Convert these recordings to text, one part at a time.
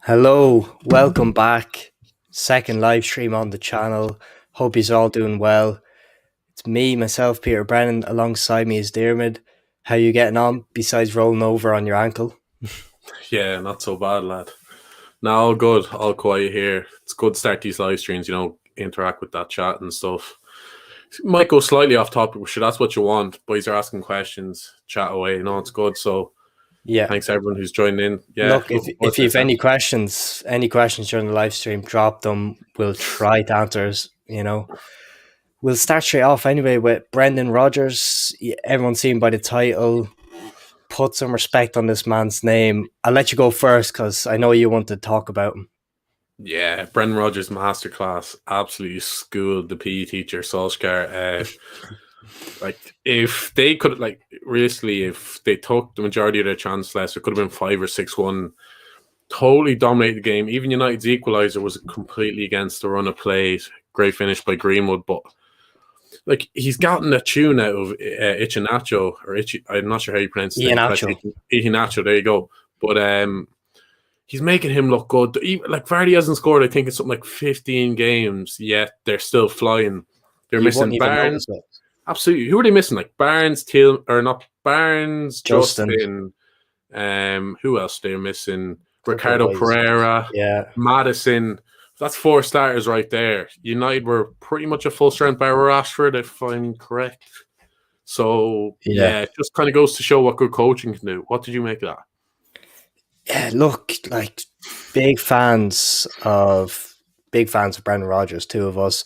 Hello, welcome back. Second live stream on the channel. Hope you're all doing well. It's me, myself, Peter Brennan. Alongside me is Dermot. How you getting on besides rolling over on your ankle? Yeah, not so bad, lad. Now all good, all quiet here. It's good to start these live streams, interact with that chat and stuff. Might go slightly off topic, but sure, that's what you want. Boys are asking questions, chat away, it's good. So Yeah. thanks everyone who's joined in. Yeah, Look, looking forward if to you have this now. any questions during the live stream, drop them. We'll try to answer. We'll start straight off anyway with Brendan Rodgers. Everyone's seen by the title. Put some respect on this man's name. I'll let you go first because I know you want to talk about him. Yeah, Brendan Rodgers masterclass absolutely schooled the PE teacher Solskjaer. If they could, realistically, if they took the majority of their chance less, it could have been 5 or 6-1. Totally dominated the game. Even United's equaliser was completely against the run of play. Great finish by Greenwood, but he's gotten a tune out of Ichinacho or Ichi. I'm not sure how you pronounce his name. Iheanacho. Ichinacho. There you go. But he's making him look good. Like Vardy hasn't scored, I think it's something like 15 games yet. They're still flying. They're You missing wouldn't even Barnes. notice it. Absolutely. Who are they missing? Like Barnes, or not Barnes, Justin. Justin. Who else they're missing? Couple of Ricardo boys. Pereira, Yeah. Madison. That's 4 starters right there. United were pretty much a full strength bar Rashford, if I'm correct. So Yeah. it just kind of goes to show what good coaching can do. What did you make of that? Yeah, look, like big fans of Brendan Rodgers, two of us.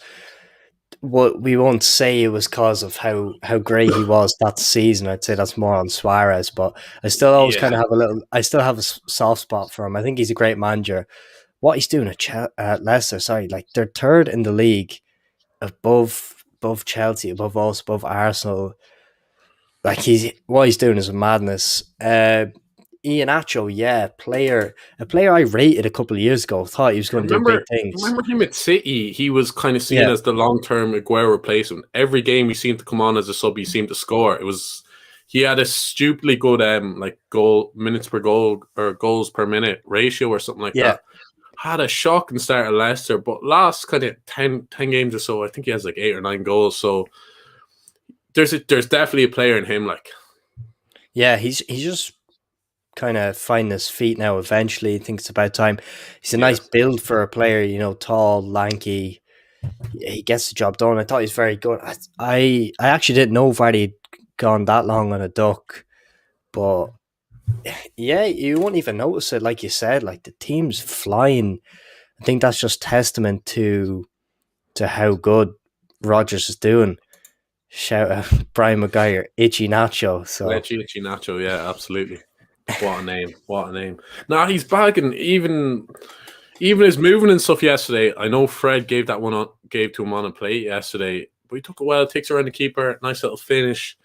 What we won't say it was because of how great he was that season. I'd say that's more on Suarez, but I still always Yeah. kind of I still have a soft spot for him. I think he's a great manager. What he's doing at Leicester, sorry, like they're third in the league, above Chelsea, above us, above Arsenal. Like what he's doing is a madness. Iheanacho, yeah, a player I rated a couple of years ago. Thought he was going to do big things. Remember him at City? He was kind of seen Yeah, as the long-term Aguero replacement. Every game he seemed to come on as a sub, he seemed to score. He had a stupidly good goal minutes per goal or goals per minute ratio or something like yeah, that. Had a shocking start at Leicester, but last kind of 10 games or so, I think he has like 8 or 9 goals. So there's definitely a player in him. yeah. He's just kind of finding his feet now. Eventually, I think it's about time. He's a nice Yes. build for a player. Tall, lanky. He gets the job done. I thought he's very good. I actually didn't know Vardy had gone that long on a duck, but yeah, you won't even notice it. Like you said, like the team's flying. I think that's just testament to how good Rogers is doing. Shout out Brian Maguire, Itchy Nacho. So Lechi Nacho, yeah, absolutely. What a name! What a name! Nah, he's bagging even his movement and stuff yesterday. I know Fred gave to him on a plate yesterday, but he took a while, takes around the keeper, nice little finish.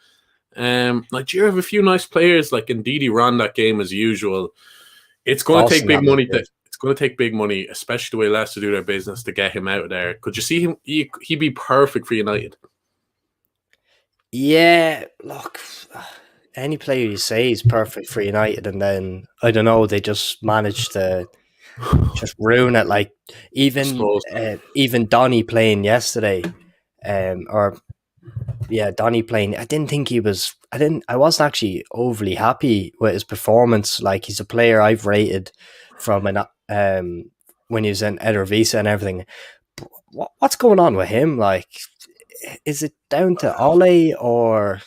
Nigeria have a few nice players. Like Ndidi ran that game as usual. It's going to take Boston big that was money. good. It's going to take big money, especially the way Leicester do their business to get him out of there. Could you see him? He'd be perfect for United. Yeah, look, any player you say is perfect for United, and then I don't know, they just managed to just ruin it. Like Suppose. even Donny playing yesterday, or yeah, Donny playing. I didn't think he was. I wasn't actually overly happy with his performance. Like he's a player I've rated from when he was in Eredivisie and everything. What's going on with him? Like, is it down to Ole or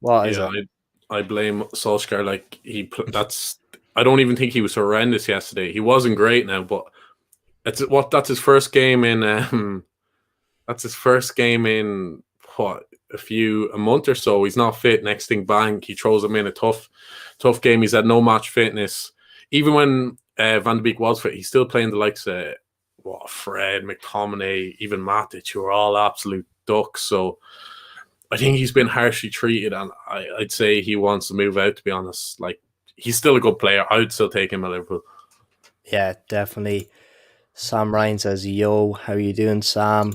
what is Yeah, it? I blame Solskjaer. I don't even think he was horrendous yesterday. He wasn't great now, but that's his first game in that's his first game in what a month or so. He's not fit. Next thing, bang, he throws him in a tough game. He's had no match fitness. Even when Van de Beek was fit, he's still playing the likes of Fred, McTominay, even Matic, who are all absolute ducks. So I think he's been harshly treated, and I'd say he wants to move out, to be honest. Like, he's still a good player. I would still take him at Liverpool. Yeah, definitely. Sam Ryan says, "Yo, how you doing, Sam?"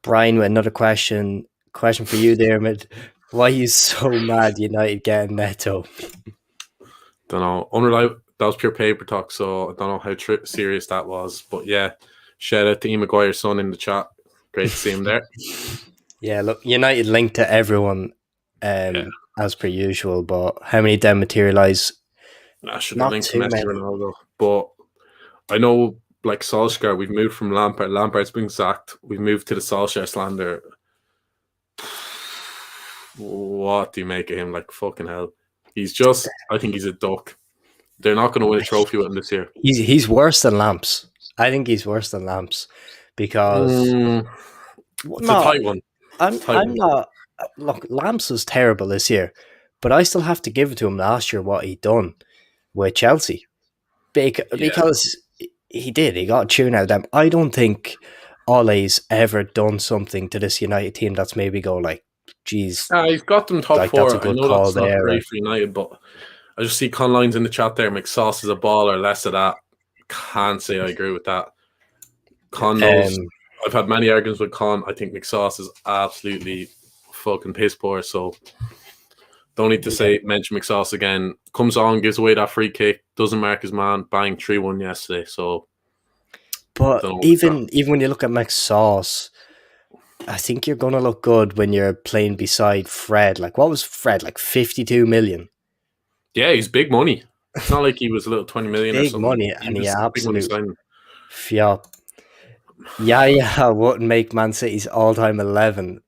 Brian with another question. Question for you, Dermot. Why are you so mad United getting Neto? Don't know. that was pure paper talk. So I don't know how serious that was, but yeah, shout out to Ian Maguire's son in the chat. Great to see him there. Yeah, look, United linked to everyone, Yeah, as per usual, but how many of them materialise? I should have Not linked to too Messi, many. Ronaldo, but I know like Solskjaer, we've moved from Lampard. Lampard's been sacked. We've moved to the Solskjaer slander. What do you make of him? Like fucking hell, he's just. I think he's a duck. They're not going to win a trophy with him this year. He's worse than Lamps. I think he's worse than Lamps because Mm, it's a no, tight one. It's a tight I'm one. not. Look, Lamps was terrible this year, but I still have to give it to him last year what he done with Chelsea Yeah. because he did. He got a tune out of them. I don't think Ole's ever done something to this United team that's maybe go like, geez, He's got them top like that's a four. I good know call that's not there. great for United, but I just see Conlines in the chat there. McSauce is a baller, less of that. Can't say I agree with that. Con knows. Um, I've had many arguments with Con. I think McSauce is absolutely fucking piss poor. So don't need to yeah. mention McSauce again. Comes on, gives away that free kick, doesn't mark his man, bang 3-1 yesterday. So But don't know what's that. even when you look at McSauce, I think you're gonna look good when you're playing beside Fred. Like, what was Fred like? 52 million, Yeah, he's big money. It's not like he was a little 20 million or big something. money, He and he was big money absolute signing. fiat. Yeah, wouldn't make Man City's all-time 11.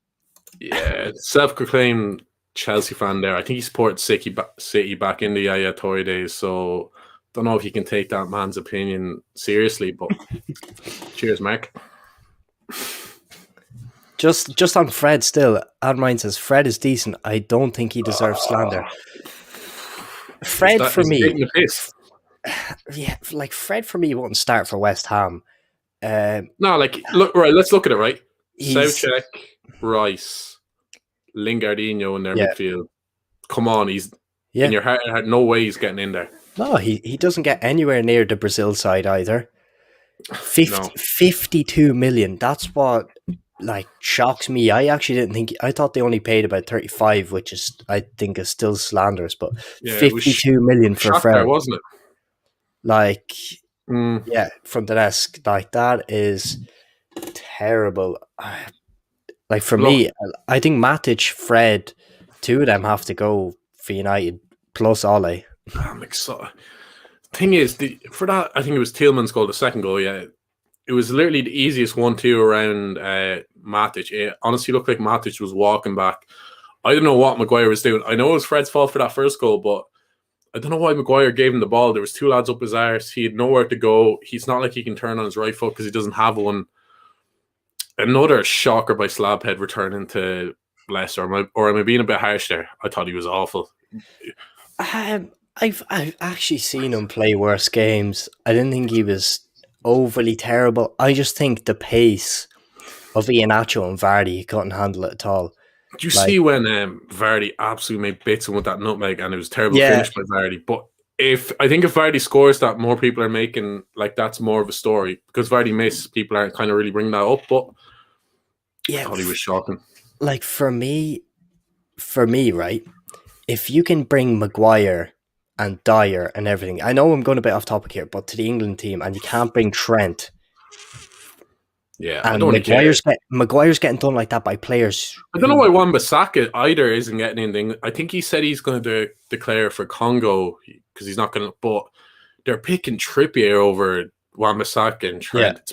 Yeah, self-proclaimed Chelsea fan there. I think he supported City back in the Yaya Toure days. So don't know if you can take that man's opinion seriously. But cheers, Mark. Just on Fred, still, Admine says Fred is decent. I don't think he deserves slander. Fred for Is he me, taking the piss? yeah, like Fred for me wouldn't start for West Ham. No, like look right. Let's look at it. Right, He's Soucek, Rice, Lingardinho in their yeah, midfield. Come on, he's in yeah. your heart. No way he's getting in there. No, he doesn't get anywhere near the Brazil side either. 50, No, 52 million. That's what like shocks me. I actually didn't think. I thought they only paid about 35, which is I think is still slanderous. But yeah, it was 52 million for Shakhtar, Fred, wasn't it? like Mm. yeah, from the desk, like that is terrible. Like for Look, me, I think Matic, Fred, two of them have to go for United plus Ole. I'm excited. Thing is, for that, I think it was Tillman's goal, the second goal. Yeah, it was literally the easiest 1-2 around Matic. It honestly looked like Matic was walking back. I don't know what Maguire was doing. I know it was Fred's fault for that first goal, but I don't know why Maguire gave him the ball. There was two lads up his arse. He had nowhere to go. He's not like he can turn on his right foot because he doesn't have one. Another shocker by Slabhead returning to Leicester. Am I being a bit harsh there? I thought he was awful. I've actually seen him play worse games. I didn't think he was overly terrible. I just think the pace of Iheanacho and Vardy, he couldn't handle it at all. Do you Like, see when Vardy absolutely made bits with that nutmeg and it was a terrible yeah, finish by Vardy? But I think if Vardy scores that, more people are making like that's more of a story because Vardy missed. People aren't kind of really bringing that up, but I yeah. thought he was shocking. Like for me, right? If you can bring Maguire and Dyer and everything, I know I'm going a bit off topic here, but to the England team, and you can't bring Trent. Yeah, I And don't really care. Maguire's getting done like that by players I don't know who, why Wan-Bissaka either isn't getting anything. I think he said he's going to declare for Congo because he's not going to. But they're picking Trippier over Wan-Bissaka and yeah. Trent.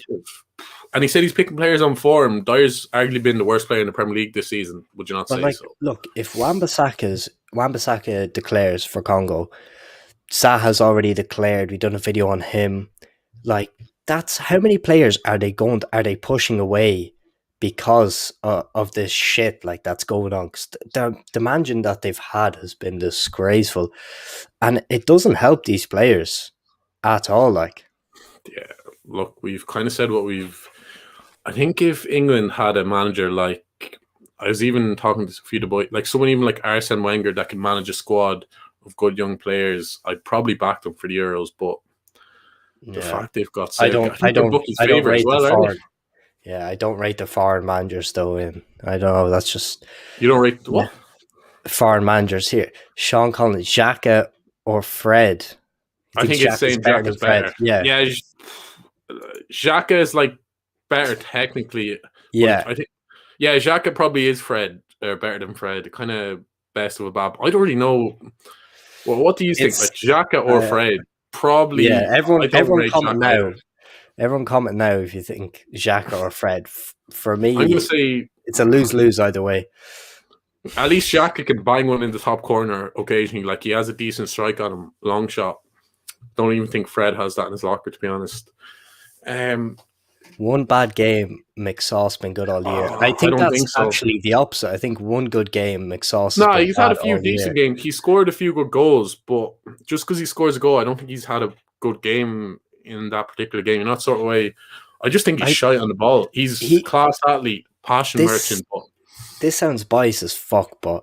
And he said he's picking players on form. Dyer's arguably been the worst player in the Premier League this season. Would you not But say like, so? look, if Wan-Bissaka declares for Congo, Zaha's already declared. We've done a video on him. Like, that's how many players are they pushing away because of this shit like that's going on? Because the managing that they've had has been disgraceful, and it doesn't help these players at all. Like, Yeah, look, we've kind of said what we've. I think if England had a manager like I was even talking to a few of the boys, like someone even like Arsene Wenger that can manage a squad of good young players, I'd probably back them for the Euros. But the yeah, fact they've got I Celtic, I think they're Bucky's I don't favourite as rate the well, aren't they? foreign. Yeah, I don't rate the foreign managers though. In I don't know. That's just You don't rate yeah. what? Foreign managers here. Sean Collins, Xhaka or Fred. You I think think it's Xhaka's saying better than Xhaka's Fred? better. Yeah, Yeah, Xhaka is like better technically, but yeah. I think yeah, Xhaka probably is Fred or better than Fred. Kind of best of a bad. I don't really know. Well, what do you think? It's Like Xhaka or uh, Fred? yeah. Probably. I don't Everyone rate comment Xhaka now. either. Everyone comment now if you think Xhaka or Fred. For I'm gonna me, say it's a lose lose either way. at least Xhaka can bang one in the top corner occasionally. Like he has a decent strike on him, long shot. Don't even think Fred has that in his locker, to be honest. Um, One bad game, McSauce been good all year. I I think don't that's think so. actually the opposite. I think one good game, McSauce has No, been he's had bad a few all decent year. games. He scored a few good goals, but just because he scores a goal, I don't think he's had a good game in that particular game. In that sort of way, I just think he's I shy on the ball. He's he class athlete, passion this merchant, but this sounds biased as fuck, but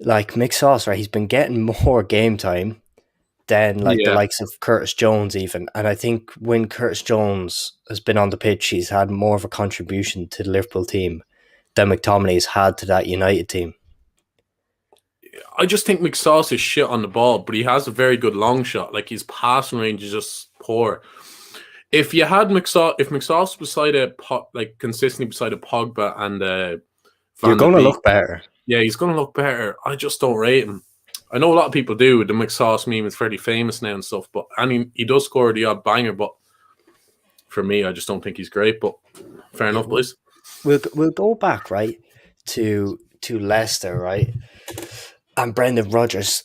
like McSauce, right? He's been getting more game time than like the yeah, likes of Curtis Jones even. And I think when Curtis Jones has been on the pitch, he's had more of a contribution to the Liverpool team than McTominay's had to that United team. I just think McSauce is shit on the ball, but he has a very good long shot. Like his passing range is just poor. If you had McSauce, if McSauce beside like consistently beside a Pogba and You're Van de going to Beek, look better. yeah, he's going to look better. I just don't rate him. I know a lot of people do. The McSauce meme is fairly famous now and stuff, but he does score the odd banger. But for me, I just don't think he's great. But fair Yeah, enough, boys. we'll go back right to Leicester, right, and Brendan Rodgers,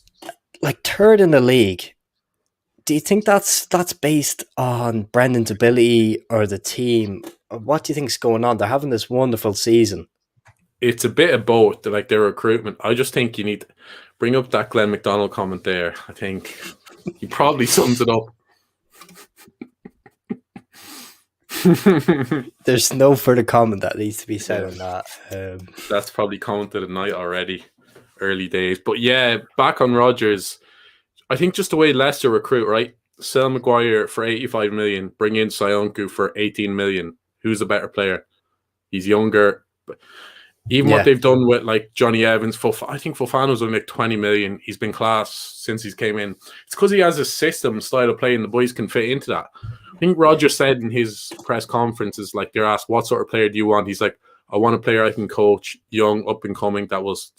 like third in the league. Do you think that's based on Brendan's ability or the team? Or what do you think's going on? They're having this wonderful season. It's a bit of both. Like their recruitment. I just think you need to bring up that Glenn McDonald comment there. I think he probably sums it up. There's no further comment that needs to be said Yeah. on that. That's probably commented at night already, early days. But yeah, back on Rodgers. I think just the way Leicester recruit, right? Sell Maguire for 85 million, bring in Sionku for 18 million. Who's a better player? He's younger. But even what Yeah, they've done with like Johnny Evans, I think Fofana's only like 20 million. He's been class since he's came in. It's because he has a system, style of play, and the boys can fit into that. I think Roger said in his press conferences, like they're asked, what sort of player do you want? He's like, I want a player I can coach, young, up and coming, that was,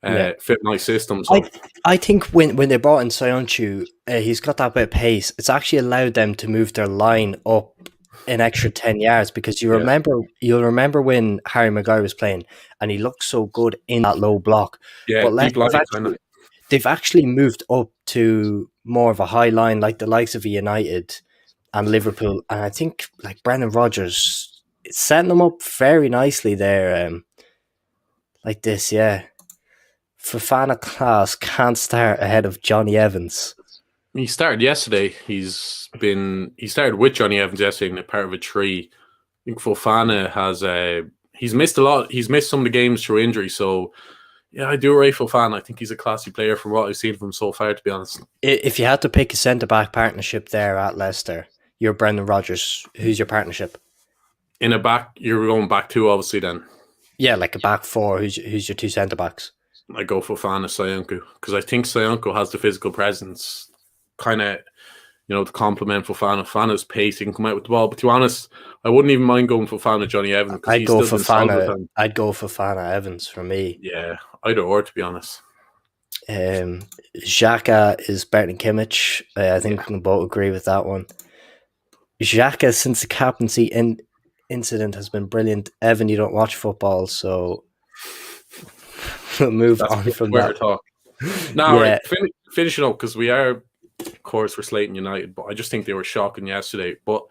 yeah. fit my system. I So I think when they brought in Sionchu, he's got that bit of pace. It's actually allowed them to move their line up an extra 10 yards because yeah, you'll remember when Harry Maguire was playing and he looked so good in that low block. yeah, But deep line kind of. they've actually moved up to more of a high line like the likes of United and Liverpool. And I think like Brendan Rodgers is setting them up very nicely there. Like this, yeah. Fofana class can't start ahead of Johnny Evans. He started yesterday. He started with Johnny Evans yesterday in a part of a tree. I think Fofana has he's missed a lot. He's missed some of the games through injury. So yeah, I do rate Fofana. I think he's a classy player from what I've seen from him so far, to be honest. If you had to pick a centre back partnership there at Leicester, you're Brendan Rodgers. Who's your partnership? In a back, you're going back to obviously then. Yeah, like a back four. Who's your two centre backs? I go Fofana, Sionku, because I think Sionku has the physical presence, kind of, to complement Fofana. Fofana's pace, he can come out with the ball. But to be honest, I wouldn't even mind going Fofana, Johnny Evans, because he's still been solid with him. I'd go Fofana Evans for me. Yeah, either or, to be honest. Xhaka is better than Kimmich. I think we can both agree with that one. Xhaka, since the captaincy incident, has been brilliant. Evan, you don't watch football, so we'll move on from that. Talk. Now, Yeah. right, finishing up, because we are, of course, we're Slayton United, but I just think they were shocking yesterday. But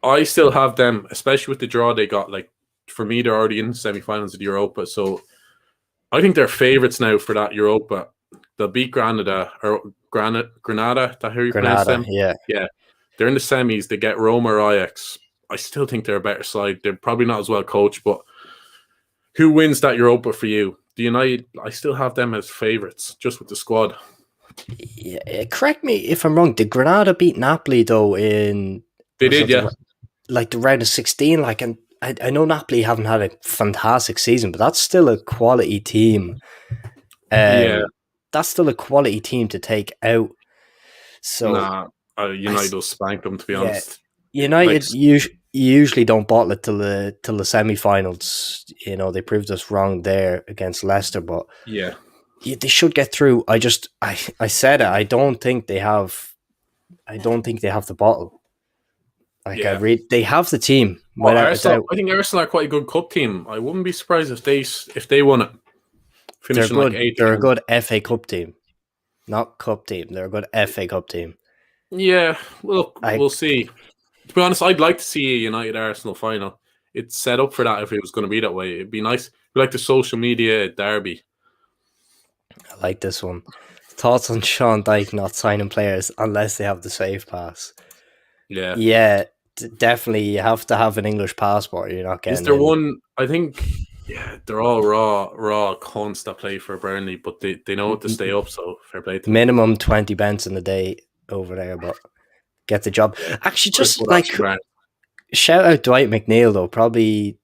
I still have them, especially with the draw they got. Like, for me, they're already in the semi-finals of the Europa, so I think they're favourites now for that Europa. They'll beat Granada. That how you pronounce them? Yeah. Yeah. They're in the semis. They get Roma or Ajax. I still think they're a better side. They're probably not as well coached, but who wins that Europa for you? The United, I still have them as favourites, just with the squad. Yeah, correct me if I'm wrong. Did Granada beat Napoli though in? They did, yeah. The round of 16. Like, and I know Napoli haven't had a fantastic season, but that's still a quality team. Yeah. That's still a quality team to take out. So Nah, I United will spank them, to be yeah, honest. Like, United usually don't bottle it till the semi-finals. You know, they proved us wrong there against Leicester, but yeah, they should get through. I said it. I don't think they have the bottle. Like yeah. they have the team Well, without a Arsenal, doubt. I think Arsenal are quite a good cup team. I wouldn't be surprised if they won it, They're finishing like good. eighth They're a again. good FA Cup team, not cup team. They're a good FA Cup team. Yeah, look, I we'll see. To be honest, I'd like to see a United Arsenal final. It's set up for that if it was going to be that way. It'd be nice. It'd be like the social media derby. like this one. Thoughts on Sean Dyke not signing players unless they have the safe pass? Yeah. Yeah, definitely. You have to have an English passport. You're not Is getting there in. one? I think, yeah, they're all raw cunts that play for Burnley, but they know what to stay up, so fair play to them. Minimum 20 bents in a day over there, but get the job. Yeah. Actually, Chris just Wood, like Ashley Grant. shout out Dwight McNeil though. Probably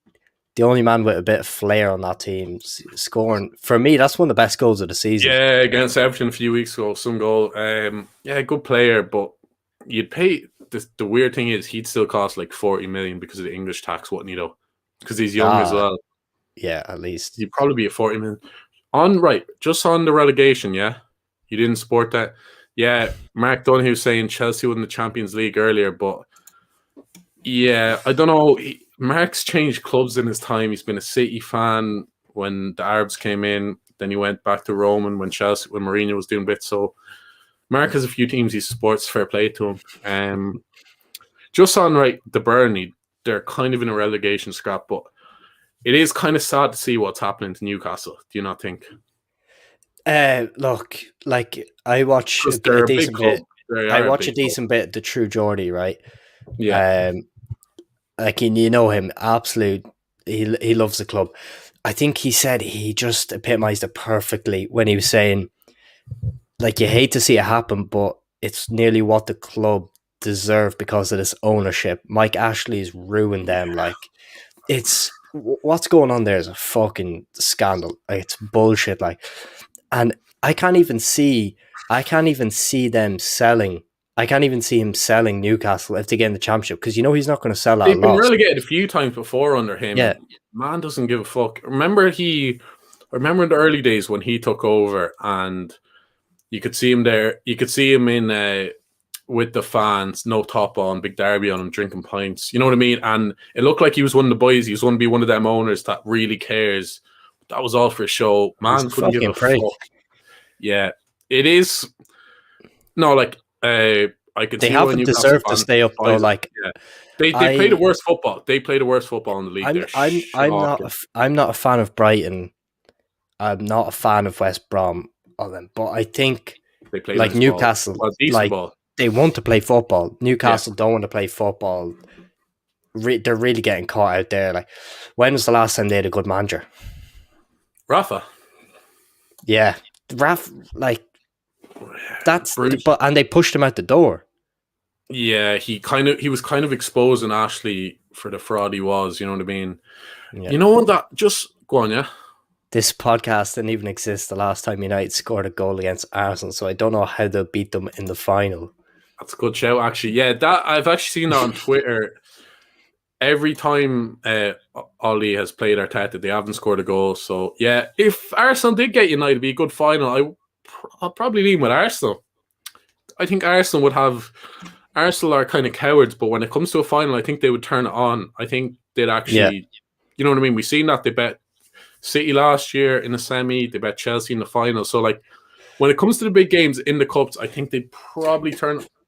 the only man with a bit of flair on that team scoring. For me, that's one of the best goals of the season. Yeah, against Everton a few weeks ago, some goal. Yeah, good player, but you'd pay. The weird thing is, he'd still cost like 40 million because of the English tax, wouldn't he? Though, because he's young as Ah, well. yeah, at least. You'd probably be a 40 million. Just on the relegation. Yeah, you didn't support that. Yeah, Mark Donoghue saying Chelsea won the Champions League earlier, but yeah, I don't know. Mark's changed clubs in his time. He's been a City fan when the Arabs came in. Then he went back to Rome when Mourinho was doing bits. So Mark has a few teams he supports. Fair play to him. Just on the Burnley, they're kind of in a relegation scrap, but it is kind of sad to see what's happening to Newcastle. Do you not think? Look, like I watch Because a they're a big decent club. bit. They I are a watch a big club. decent bit of the True Geordie, right? Yeah. Like you know him, absolute. He loves the club. I think he said he just epitomized it perfectly when he was saying, like, you hate to see it happen, but it's nearly what the club deserve because of this ownership. Mike Ashley's ruined them. Like, it's what's going on there is a fucking scandal. Like, it's bullshit. Like, and I can't even see them selling. I can't even see him selling Newcastle if they get in the championship because you know he's not going to sell at a They've been loss. relegated a few times before under him, Yeah, and man doesn't give a fuck. Remember in the early days when he took over, and you could see him there. You could see him in with the fans, no top on, big derby on him, drinking pints. You know what I mean? And it looked like he was one of the boys. He was going to be one of them owners that really cares. That was all for show. he's Man a couldn't give fucking a prick. fuck. Yeah, it is. No, I could They see why haven't Newcastle deserved to fans stay up though. despise it. Like Yeah. They play the I, worst football. They play the worst football in the league. They're shocking. I'm not a fan of Brighton. I'm not a fan of West Brom. All them, but I think They play like nice ball. Newcastle, Well, decent like ball. they want to play football. Yeah. Newcastle don't want to play football. They're really getting caught out there. Like, when was the last time they had a good manager? Rafa. Yeah, Raf. Like that's Bruce. but and they pushed him out the door. Yeah, he was kind of exposing Ashley for the fraud he was. You know what I mean? Yeah. You know what? That just go on, yeah. This podcast didn't even exist the last time United scored a goal against Arsenal, so I don't know how they'll beat them in the final. That's a good shout, actually. Yeah, that I've actually seen that on Twitter. Every time Ollie has played Arteta, they haven't scored a goal. So yeah, if Arsenal did get United, it'd be a good final. I'll probably lean with Arsenal. I think Arsenal would have. Arsenal are kind of cowards, but when it comes to a final, I think they would turn it on. I think they'd actually, you know what I mean? We've seen that they bet City last year in the semi, they bet Chelsea in the final. So like, when it comes to the big games in the cups, I think they'd probably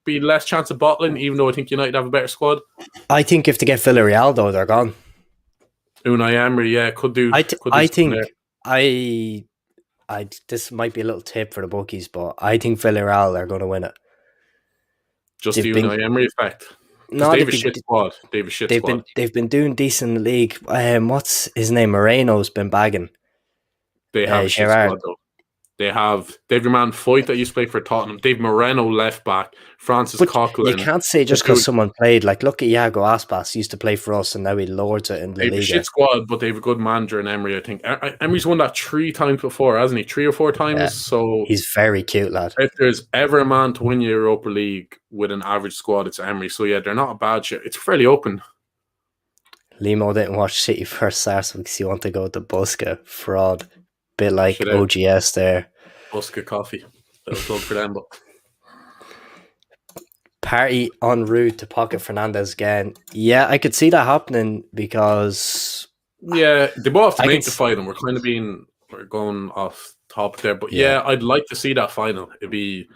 be less chance of bottling, even though I think United have a better squad. I think if they get Villarreal though, they're gone. Unai Emery, yeah, could do. I think this might be a little tip for the bookies, but I think Villarreal are going to win it. Just the Unai Emery effect. No, they have a shit squad. They've been doing decent in the league. What's his name? Moreno's been bagging. They have a shit squad though. They have your man Foyt that used to play for Tottenham. They've Moreno left back, Francis But you Coquelin. can't say just because someone played. Like, look at Iago Aspas. He used to play for us, and now he lords it in La They have a Liga. shit squad, but they have a good manager in Emery, I think. Emery's won that 3 times before, hasn't he? 3 or 4 times. Yeah. So He's very cute, lad. if there's ever a man to win the Europa League with an average squad, it's Emery. So yeah, they're not a bad shit. It's fairly open. Limo didn't watch City first Arsenal because he wanted to go to Busca. Fraud. Bit like Shit out. OGS there. Busca coffee. Little plug for them, but Party en route to pocket Fernandez again. Yeah, I could see that happening because yeah, they both have to I make could the s- final. We're going off topic there, but yeah, I'd like to see that final. It'd be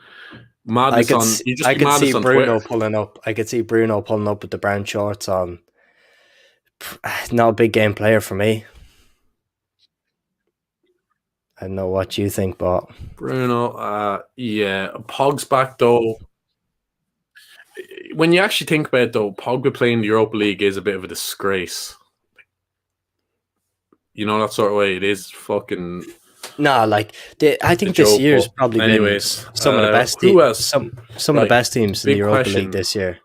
madness on. You just I be could see madness on Bruno Twitter. pulling up. I could see Bruno pulling up with the brown shorts on. Not a big game player for me. I don't know what you think, but Bruno, yeah, Pog's back though. When you actually think about it, though, Pogba playing the Europa League is a bit of a disgrace. You know, that sort of way. It is fucking. nah, like I think this joke, year's but probably anyways, been some of the best. who else? Some of the Right, best teams in the big Europa question. League this year.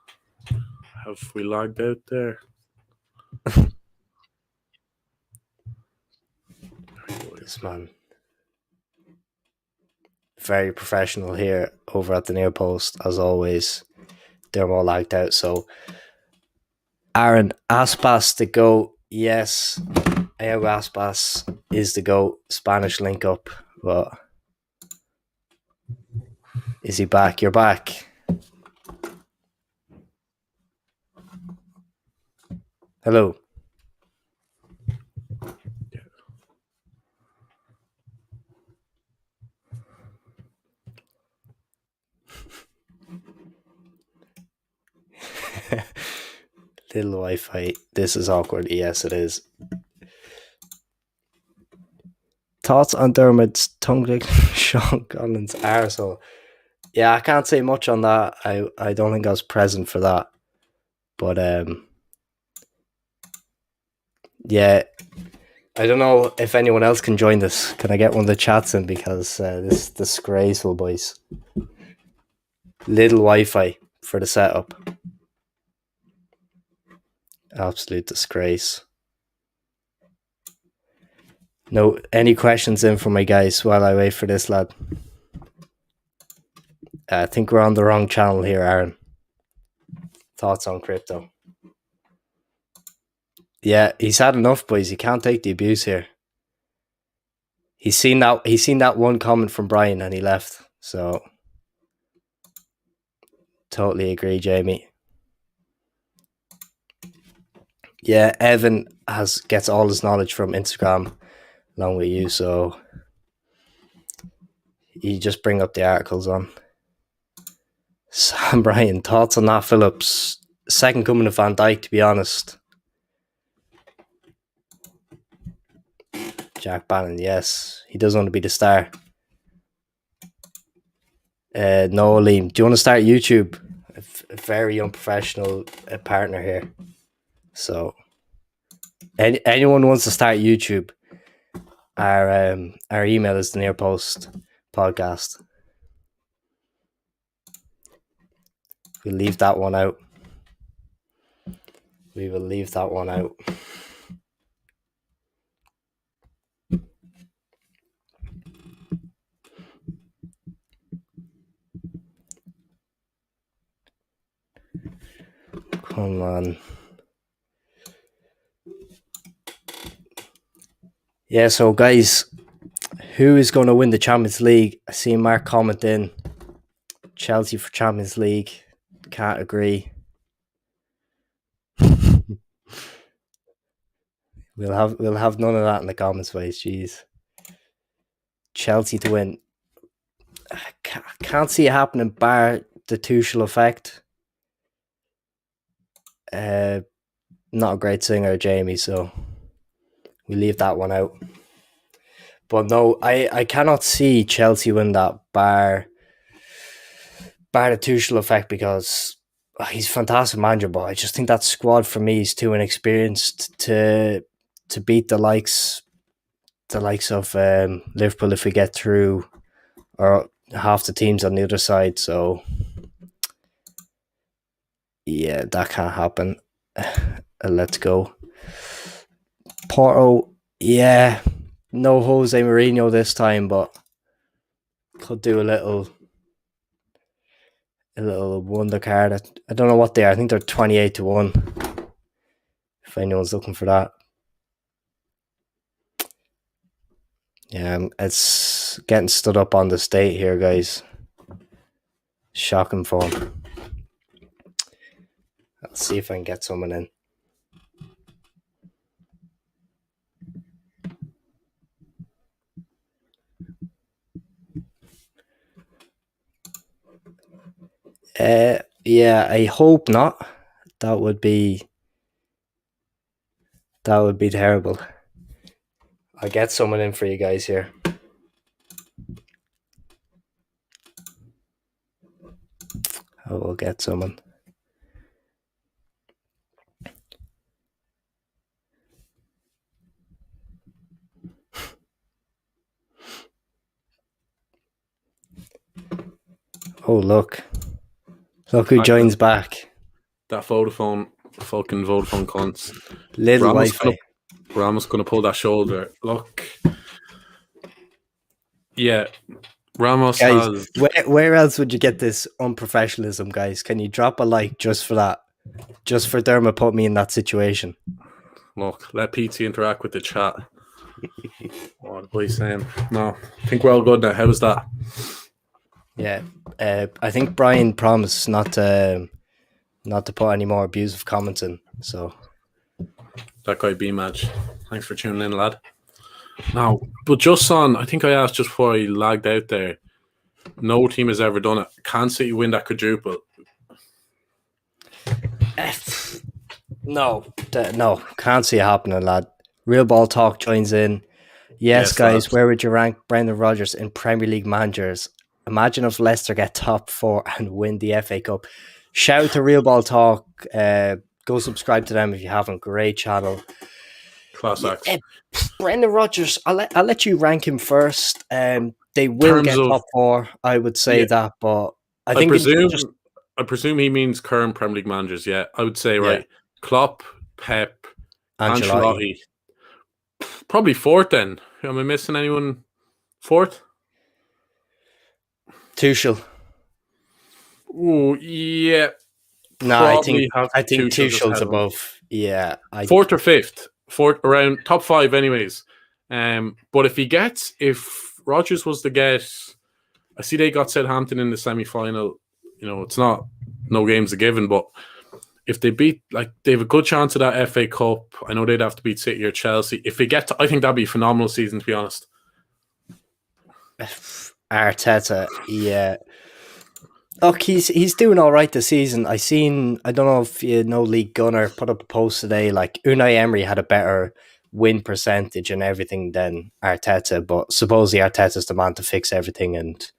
Have we lagged out there? This man, very professional here over at the near post as always. They're all lagged out. So, Aaron, Aspas the GOAT. Yes, Iago Aspas is the GOAT. Spanish link up, but is he back? You're back. Hello. Little Wi-Fi. This is awkward. Yes, it is. Thoughts on Dermot's tongue lick Sean Collins' arsehole? Yeah, I can't say much on that. I don't think I was present for that. But yeah, I don't know if anyone else can join this. Can I get one of the chats in? Because this is disgraceful, boys. Little Wi-Fi for the setup. Absolute disgrace. No, any questions in for my guys while I wait for this, lad? I think we're on the wrong channel here, Aaron. Thoughts on crypto? Yeah, he's had enough, boys. He can't take the abuse here. He's seen that one comment from Brian and he left. So totally agree, Jamie. Yeah, Evan gets all his knowledge from Instagram along with you, so you just bring up the articles on. Sam Brian, thoughts on that Phillips? Second coming of Van Dijk, to be honest. Jack Bannon, yes. He does want to be the star. No, Liam, do you want to start YouTube? A very unprofessional partner here. So, anyone wants to start YouTube, our email is the Near Post Podcast. We'll leave that one out. We will leave that one out. Come on. Yeah, so guys, who is going to win the Champions League? I see Mark commenting Chelsea for Champions League. Can't agree. We'll have none of that in the comments, boys. Jeez. Chelsea to win. I can't see it happening bar the Tuchel effect. Not a great singer, Jamie, so we leave that one out. But no, I cannot see Chelsea win that bar the Tuchel effect because he's a fantastic manager, but I just think that squad for me is too inexperienced to beat the likes of Liverpool if we get through or half the teams on the other side. So yeah, that can't happen. Let's go. Porto, yeah, no Jose Mourinho this time, but could do a little wonder card. I don't know what they are. I think they're 28-1. If anyone's looking for that. Yeah, it's getting stood up on the state here, guys. Shocking form. Let's see if I can get someone in. Yeah, I hope not. That would be terrible. I'll get someone in for you guys here. I will get someone. Oh, look who joins back. That fucking Vodafone cunts. Little Wi-Fi. Ramos going to pull that shoulder. Look. Yeah. Ramos guys, has... Where else would you get this unprofessionalism, guys? Can you drop a like just for that? Just for Dermot put me in that situation. Look, let PT interact with the chat. What are you saying? No, I think we're all good now. How was that? Yeah, I think Brian promised not to put any more abusive comments in. So that guy B-Match. Thanks for tuning in, lad. Now, but just on, I think I asked just before I lagged out there. No team has ever done it. Can't City win that quadruple? No, can't see it happening, lad. Real Ball Talk joins in. Yes, guys, lad. Where would you rank Brendan Rodgers in Premier League managers? Imagine if Leicester get top 4 and win the FA Cup. Shout out to Real Ball Talk. Go subscribe to them if you haven't. Great channel. Class acts. Brendan Rodgers, I'll let you rank him first. They will get top 4, I would say that, but I presume he means current Premier League managers. Yeah, I would say right. Klopp, Pep, Ancelotti. Probably 4th then. Am I missing anyone? 4th? Tuchel. Oh yeah. No, I think Tuchel's above. Yeah, 4th or 5th. 4th, around top 5 anyways. But if Rodgers was to get, I see they got Southampton in the semi-final. You know, it's not no games are given, but if they beat, like, they have a good chance of that FA Cup. I know they'd have to beat City or Chelsea. If they get to, I think that'd be a phenomenal season, to be honest. Arteta, yeah. Look, he's doing all right this season. I don't know if you know League Gunner put up a post today, like Unai Emery had a better win percentage and everything than Arteta, but supposedly Arteta's the man to fix everything. And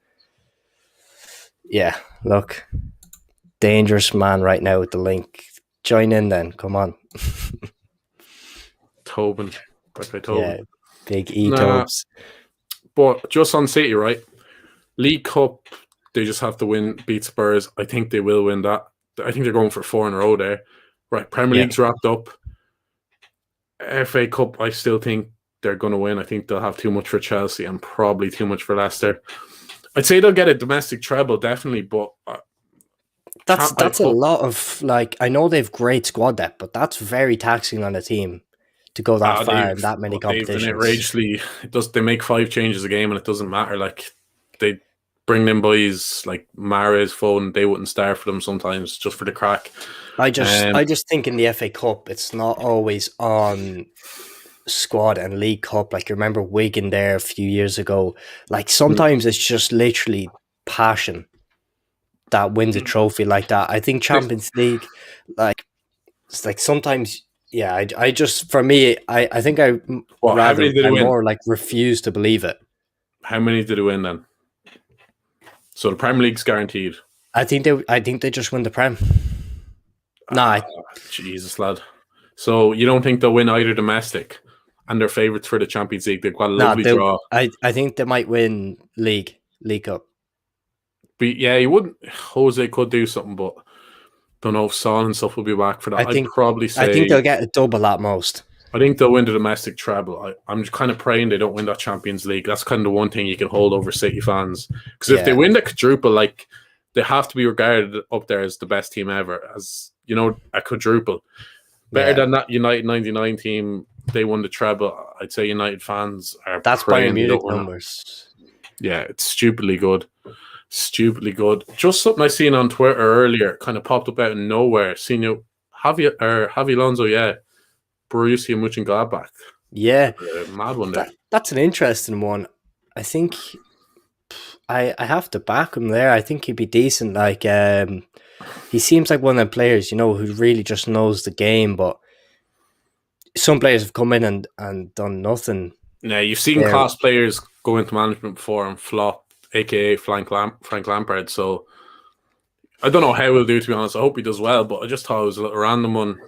yeah, look, dangerous man right now with the link. Join in then, come on. Tobin. Yeah, big E-Tobes. But just on City, right? League Cup, they just have to win, beat Spurs. I think they will win that. I think they're going for 4 in a row there. Right, Premier League's wrapped up. FA Cup, I still think they're going to win. I think they'll have too much for Chelsea and probably too much for Leicester. I'd say they'll get a domestic treble, definitely, but... That's a lot of, like, I know they've great squad depth, but that's very taxing on a team to go that far in that many competitions. Outrageously, they make 5 changes a game and it doesn't matter. Like, they bring them boys like Mahrez, Foden, they wouldn't start for them sometimes just for the crack. I just think in the FA Cup, it's not always on squad and League Cup. Like, you remember Wigan there a few years ago. Like, sometimes it's just literally passion that wins a trophy like that. I think Champions League, like, it's like sometimes, yeah, I just, for me, I think I more like refuse to believe it. How many did it win then? So the Premier League's guaranteed. I think they just win the Prem. Jesus, lad. So you don't think they'll win either domestic, and they're favourites for the Champions League? They've got a lovely draw. I think they might win league. League Cup. But yeah, he wouldn't. Jose could do something, but don't know if Son and stuff will be back for that. I I'd think probably I think say they'll get a double at most. I think they'll win the domestic treble. I'm just kind of praying they don't win that Champions League. That's kind of the one thing you can hold over City fans. Because if they Yeah, win the quadruple, like they have to be regarded up there as the best team ever, as you know, a quadruple. Better yeah. than that United '99 team. They won the treble. I'd say United fans are That's Bayern praying they Munich don't win it. numbers. Yeah, it's stupidly good. Stupidly good. Just something I seen on Twitter earlier, kind of popped up out of nowhere. Seen you, Javi Alonso, yeah, Borussia Mönchengladbach. Yeah, Mad one there. that's an interesting one. I think I have to back him there. I think he'd be decent. Like he seems like one of the players, who really just knows the game. But some players have come in and done nothing. Yeah, you've seen There, class players go into management before and flop, aka Frank Lampard. So I don't know how he'll do, to be honest. I hope he does well, but I just thought it was a little random one.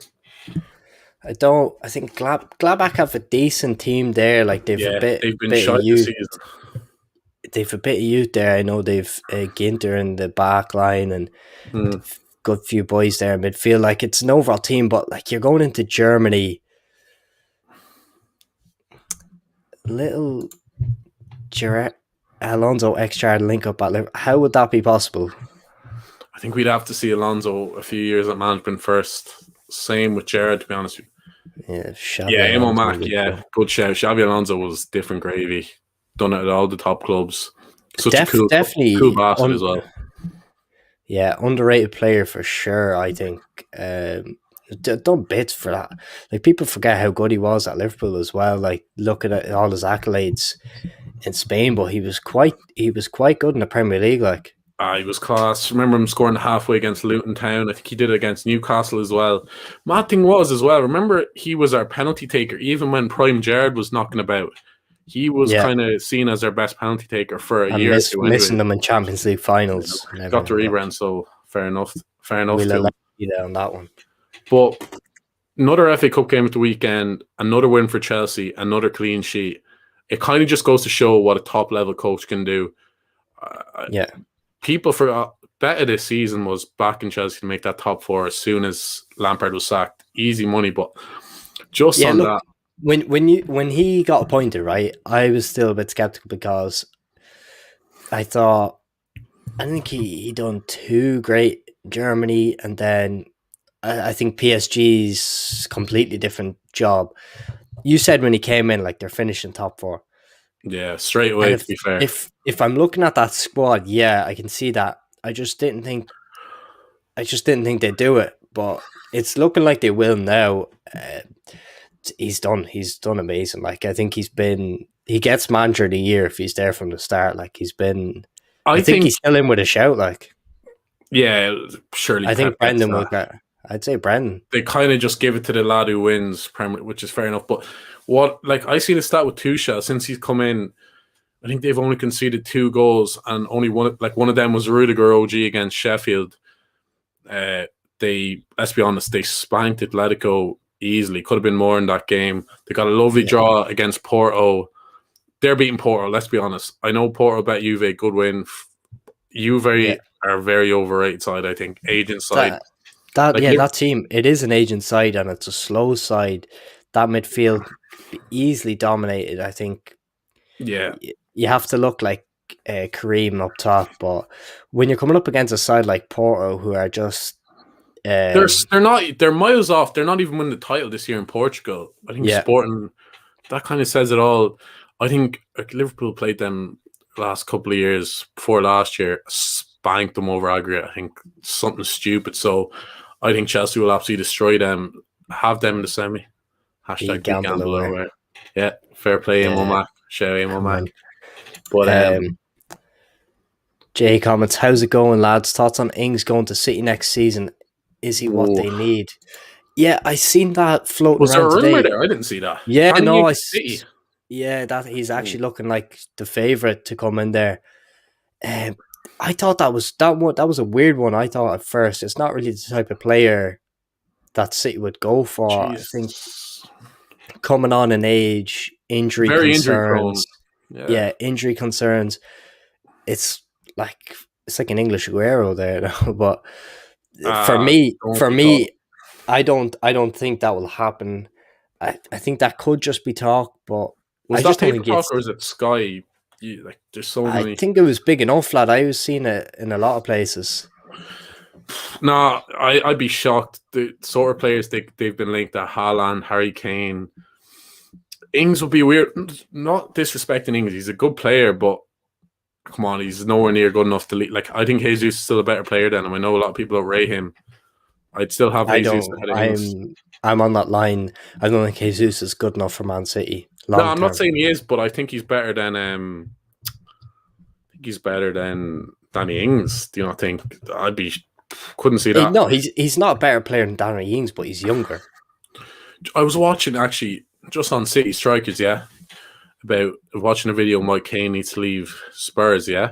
I don't. I think Gladbach have a decent team there. Like they've a Yeah, bit they've been bit of shite this youth. season. They've a bit of youth there. I know they've Ginter in the back line and good few boys there in midfield. Like it's an overall team, but like you're going into Germany, little Alonso extra link up at Liverpool. How would that be possible? I think we'd have to see Alonso a few years at management first. Same with Gerrard, to be honest with you. Yeah, Xabi Yeah, Imo Alonso. Mack, yeah, good shout. Xabi Alonso was different gravy. Done it at all the top clubs. Such a cool Definitely bastard as well. Yeah, underrated player for sure. I think done bits for that. Like people forget how good he was at Liverpool as well. Like looking at all his accolades in Spain, but he was quite good in the Premier League. Like He was class. Remember him scoring halfway against Luton Town. I think he did it against Newcastle as well. Mad thing was as well, remember he was our penalty taker even when Prime Gerrard was knocking about. He was yeah, kind of seen as our best penalty taker for a and year or two anyway. missing them in Champions League finals and Got the everything. But rebrand, so fair enough. Fair enough we'll to allow him. you there on that one. But another FA Cup game at the weekend, another win for Chelsea, another clean sheet. It kind of just goes to show what a top level coach can do. Yeah, People forgot better this season was backing Chelsea to make that top four as soon as Lampard was sacked. Easy money, but just yeah. on Look, that, when he got appointed, right, I was still a bit skeptical because I thought I think he done too great in Germany, and then I think PSG's completely different job. You said when he came in, like they're finishing top four. yeah, straight And away. To be fair, if I'm looking at that squad, yeah, I can see that. I just didn't think they'd do it, but it's looking like they will now. He's done amazing. Like I think he gets manager of the year if he's there from the start. Like I think he's still in with a shout. Like yeah, surely. I think Pep gets Brendan will that. get. I'd say Brendan. They kind of just give it to the lad who wins, which is fair enough. But what, like, I see the stat with Tuchel since he's come in. I think they've only conceded 2 goals, and only one of them was Rudiger OG against Sheffield. Let's be honest, they spanked Atletico easily. Could have been more in that game. They got a lovely draw against Porto. They're beating Porto. Let's be honest. I know Porto bet Juve, good win. Juve are very overrated side. I think agent side. That team. It is an agent side, and it's a slow side. That midfield easily dominated. I think. Yeah, you have to look like Kareem up top, but when you're coming up against a side like Porto, who are just they're miles off. They're not even winning the title this year in Portugal. I think Sporting, that kind of says it all. I think Liverpool played them last couple of years before last year, spanked them over aggregate. I think something stupid. So I think Chelsea will absolutely destroy them, have them in the semi. Hashtag gamble over. Yeah, fair play, Imo Mack. Shout Imo Mack. But Jay comments, how's it going, lads? Thoughts on Ings going to City next season? Is he what they need? Yeah, I seen that floating was around there a today. rumor there? I didn't see that. Yeah, no, City. Yeah, that he's actually looking like the favorite to come in there. I thought that was a weird one. I thought at first it's not really the type of player that City would go for. Jeez. I think coming on in age, injury concerns. Injury prone. Yeah, injury concerns. it's like it's like an English Aguero there, but Uh don't for recall. me, I don't think that will happen. I think that could just be talk, but I Was that just don't paper think talk it's. or is it Sky? Like, there's so I many. think it was big enough, lad. I was seeing it in a lot of places. Nah, I'd be shocked. The sort of players they've been linked to Haaland, Harry Kane. Ings would be weird. Not disrespecting Ings, he's a good player, but come on, he's nowhere near good enough to lead. Like, I think Jesus is still a better player than him. I know a lot of people outrate him. I'd still have I Jesus don't. ahead of Ings. I'm on that line. I don't think Jesus is good enough for Man City No, long I'm not term. saying he is, but I think he's better than he's better than Danny Ings. Do you not think? I'd be couldn't see that. No, he's not a better player than Danny Ings, but he's younger. I was watching actually just on City Strikers, yeah, about watching a video. Mike Kane needs to leave Spurs, yeah.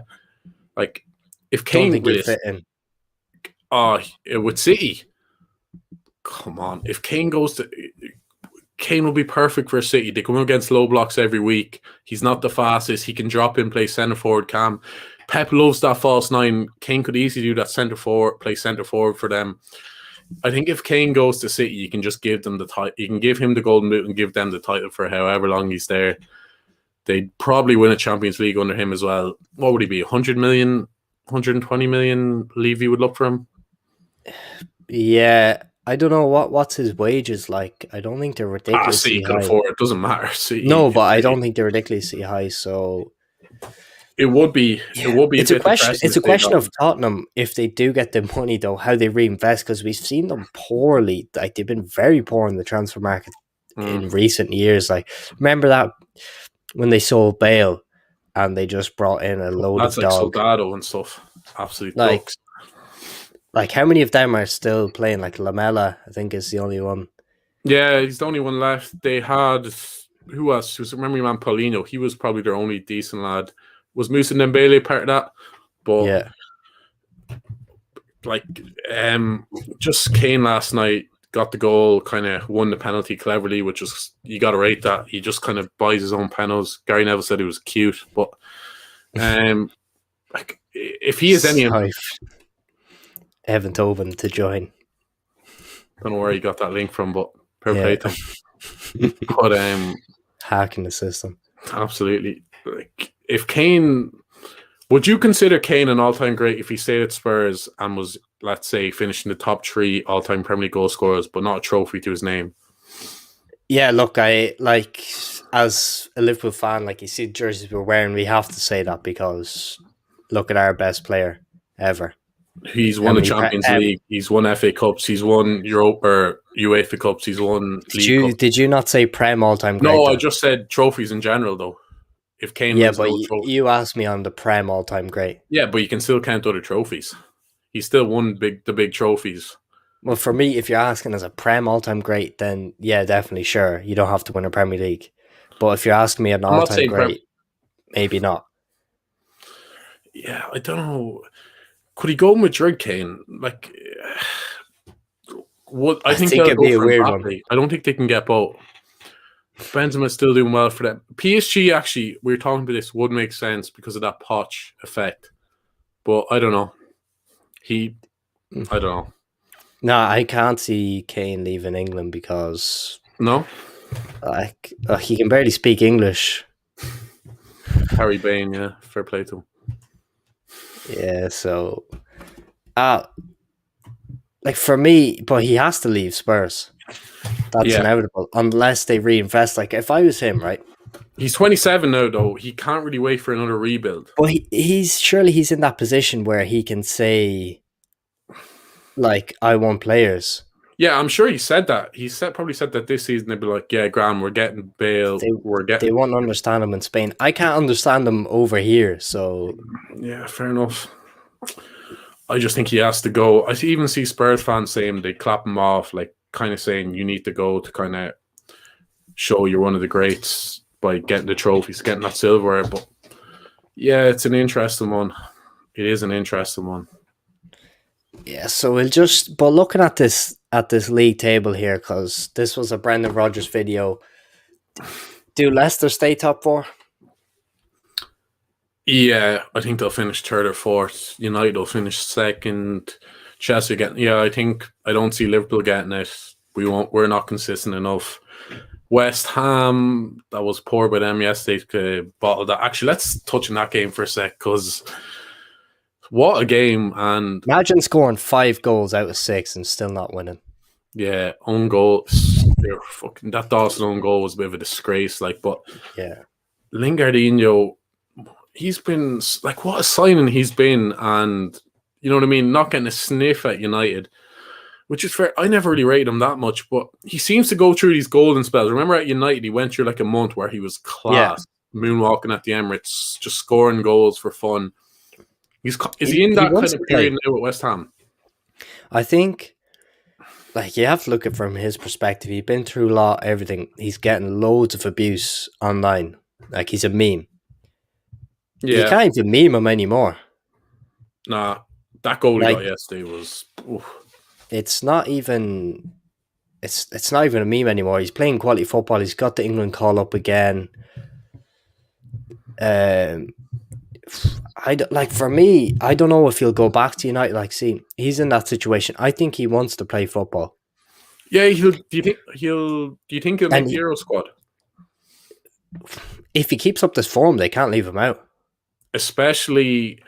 Like if Don't Kane think he'll with fit in. with City, come on. If Kane goes to Kane will be perfect for City. They come against low blocks every week. He's not the fastest. He can drop in, play centre forward. Cam Pep loves that false nine. Kane could easily do that centre forward, play centre forward for them. I think if Kane goes to City, you can just give them the title. You can give him the golden boot and give them the title for however long he's there. They'd probably win a Champions League under him as well. What would he be? 100 million, 120 million? Levy would look for him. Yeah, I don't know what's his wages like. I don't think they're City ridiculously could high. afford it. Doesn't matter. No, but I City. don't think they're ridiculously high. So It would be. It yeah, would be a it's a bit question. depressing It's a if they question got of him. Tottenham if they do get the money though, how they reinvest because we've seen them poorly. Like they've been very poor in the transfer market Mm. in recent years. Like remember that when they sold Bale and they just brought in a load That's of like dog. Soldado and stuff. Absolute Like ducks. how many of them are still playing? Like Lamella, I think is the only one. Yeah, he's the only one left. They had who else? Was memory man Paulino. He was probably their only decent lad. Was Musa Dembele part of that? But Yeah. like, just Kane last night got the goal, kind of won the penalty cleverly, which was you got to rate that. He just kind of buys his own penalties. Gary Neville said he was cute, but like if he is any, Sorry, Evan Tobin to join. don't know where he got that link from, but fair Yeah. play to him. But Hacking the system. absolutely, like if Kane, would you consider Kane an all-time great if he stayed at Spurs and was, let's say, finishing the top 3 all-time Premier League goal scorers, but not a trophy to his name? Yeah, look, I like as a Liverpool fan, like you see the jerseys we're wearing, we have to say that because look at our best player ever. He's How won the many? Champions League. He's won FA Cups. He's won Europa or UEFA Cups. He's won League Cups. Did you not say Prem all time great No, I though? just said trophies in general, though. If Kane Yeah, wins but those trophies, you asked me on the Prem all time great. yeah, but you can still count other trophies. He still won the big trophies. Well, for me, if you're asking as a Prem all time great, then yeah, definitely sure. You don't have to win a Premier League. But if you're asking me an I'm all not time saying great, maybe not. Yeah, I don't know. Could he go Madrid, Kane? Like, what? I I think think they'll it'd go be a for weird one. Mbappe. I don't think they can get both. Benzema's still doing well for them. PSG, actually, we were talking about this, would make sense because of that Poch effect. But I don't know. I don't know. No, I can't see Kane leaving England because No? like he can barely speak English. Harry Bain, yeah. Fair play to him. Yeah, so like for me, but he has to leave Spurs. That's inevitable unless they reinvest. Like if I was him, right? He's 27 now, though. He can't really wait for another rebuild. But he's in that position where he can say, like, I want players. Yeah, I'm sure he said that. Probably said that this season. They'd be like, "Yeah, Graham, we're getting Bale. They won't understand him in Spain. I can't understand them over here. So yeah, fair enough. I just think he has to go. I even see Spurs fans saying they clap him off, like kind of saying you need to go to kind of show you're one of the greats by getting the trophies, getting that silverware. But yeah, it's an interesting one. It is an interesting one. yeah, so but looking at this league table here, because this was a Brendan Rodgers video. Do Leicester stay top 4? Yeah, I think they'll finish third or fourth. United will finish second. Chelsea getting. Yeah, I don't see Liverpool getting it. We won't. We're not consistent enough. West Ham, that was poor by them yesterday to bottle that. Actually, let's touch on that game for a sec because what a game! And Imagine scoring 5 goals out of 6 and still not winning. yeah, own goal. They're fucking that Dawson own goal was a bit of a disgrace. Like, but Yeah. Lingardinho, he's been like what a signing he's been, and you know what I mean. Not getting a sniff at United, which is fair. I never really rated him that much, but he seems to go through these golden spells. Remember at United, he went through like a month where he was Yeah. class, moonwalking at the Emirates, just scoring goals for fun. Is he in He that wants kind of to period play. now at West Ham? I think, like, you have to look at it from his perspective. He's been through a lot, everything. He's getting loads of abuse online. Like, he's a meme. You Yeah, can't even meme him anymore. nah. That goal he got Like, yesterday was. Oof. it's not even. It's not even a meme anymore. He's playing quality football. He's got the England call up again. Um, like for me, I don't know if he'll go back to United. Like, see, he's in that situation. I think he wants to play football, Yeah, do you think he'll make and the Euro squad? if he keeps up this form, they can't leave him out. Especially,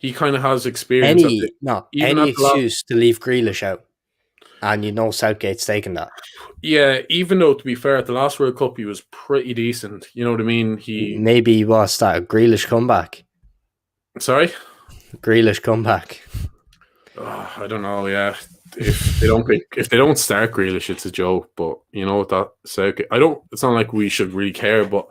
he kind of has experience at the, Any no even any at the last. excuse to leave Grealish out, and you know Southgate's taking that. Yeah, even though to be fair, at the last World Cup he was pretty decent. You know what I mean? Maybe he was that Grealish comeback. Sorry, Grealish comeback. I don't know. Yeah, if they don't start Grealish, it's a joke. But you know what that Southgate. I don't. It's not like we should really care. But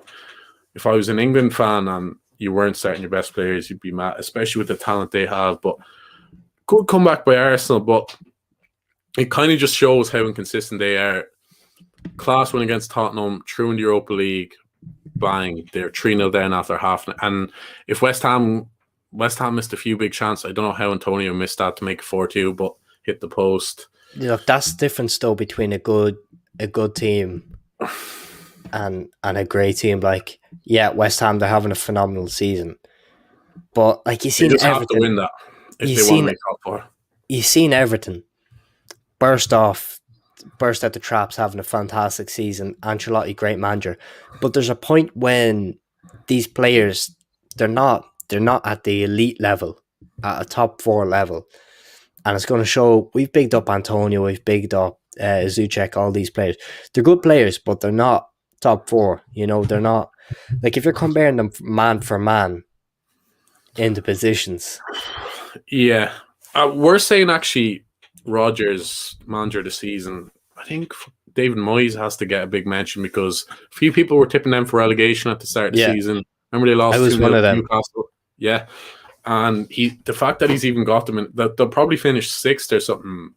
if I was an England fan and you weren't starting your best players, you'd be mad, especially with the talent they have. But good comeback by Arsenal, but it kind of just shows how inconsistent they are. Class win against Tottenham, through in the Europa League, bang, they're 3-0 down after half. And if West Ham missed a few big chances, I don't know how Antonio missed that to make it 4-2, but hit the post. Look, that's the difference though between a good team and a great team. Like, yeah, West Ham, they're having a phenomenal season, but like They just have to win that if you they want to seen make top four. you seen Everton burst off, burst out the traps, having a fantastic season. Ancelotti, great manager, but there's a point when these players they're not at the elite level, at a top 4 level, and it's going to show. We've bigged up Antonio, we've bigged up Zucek, all these players. They're good players, but they're not top 4. You know, they're not like if you're comparing them man for man into positions. Yeah. We're saying actually Rodgers, manager of the season. I think David Moyes has to get a big mention because a few people were tipping them for relegation at the start of the Yeah, season. Remember they I lost was 2 one to of them. Newcastle? Yeah. And the fact that he's even got them in, that they'll probably finish 6th or something.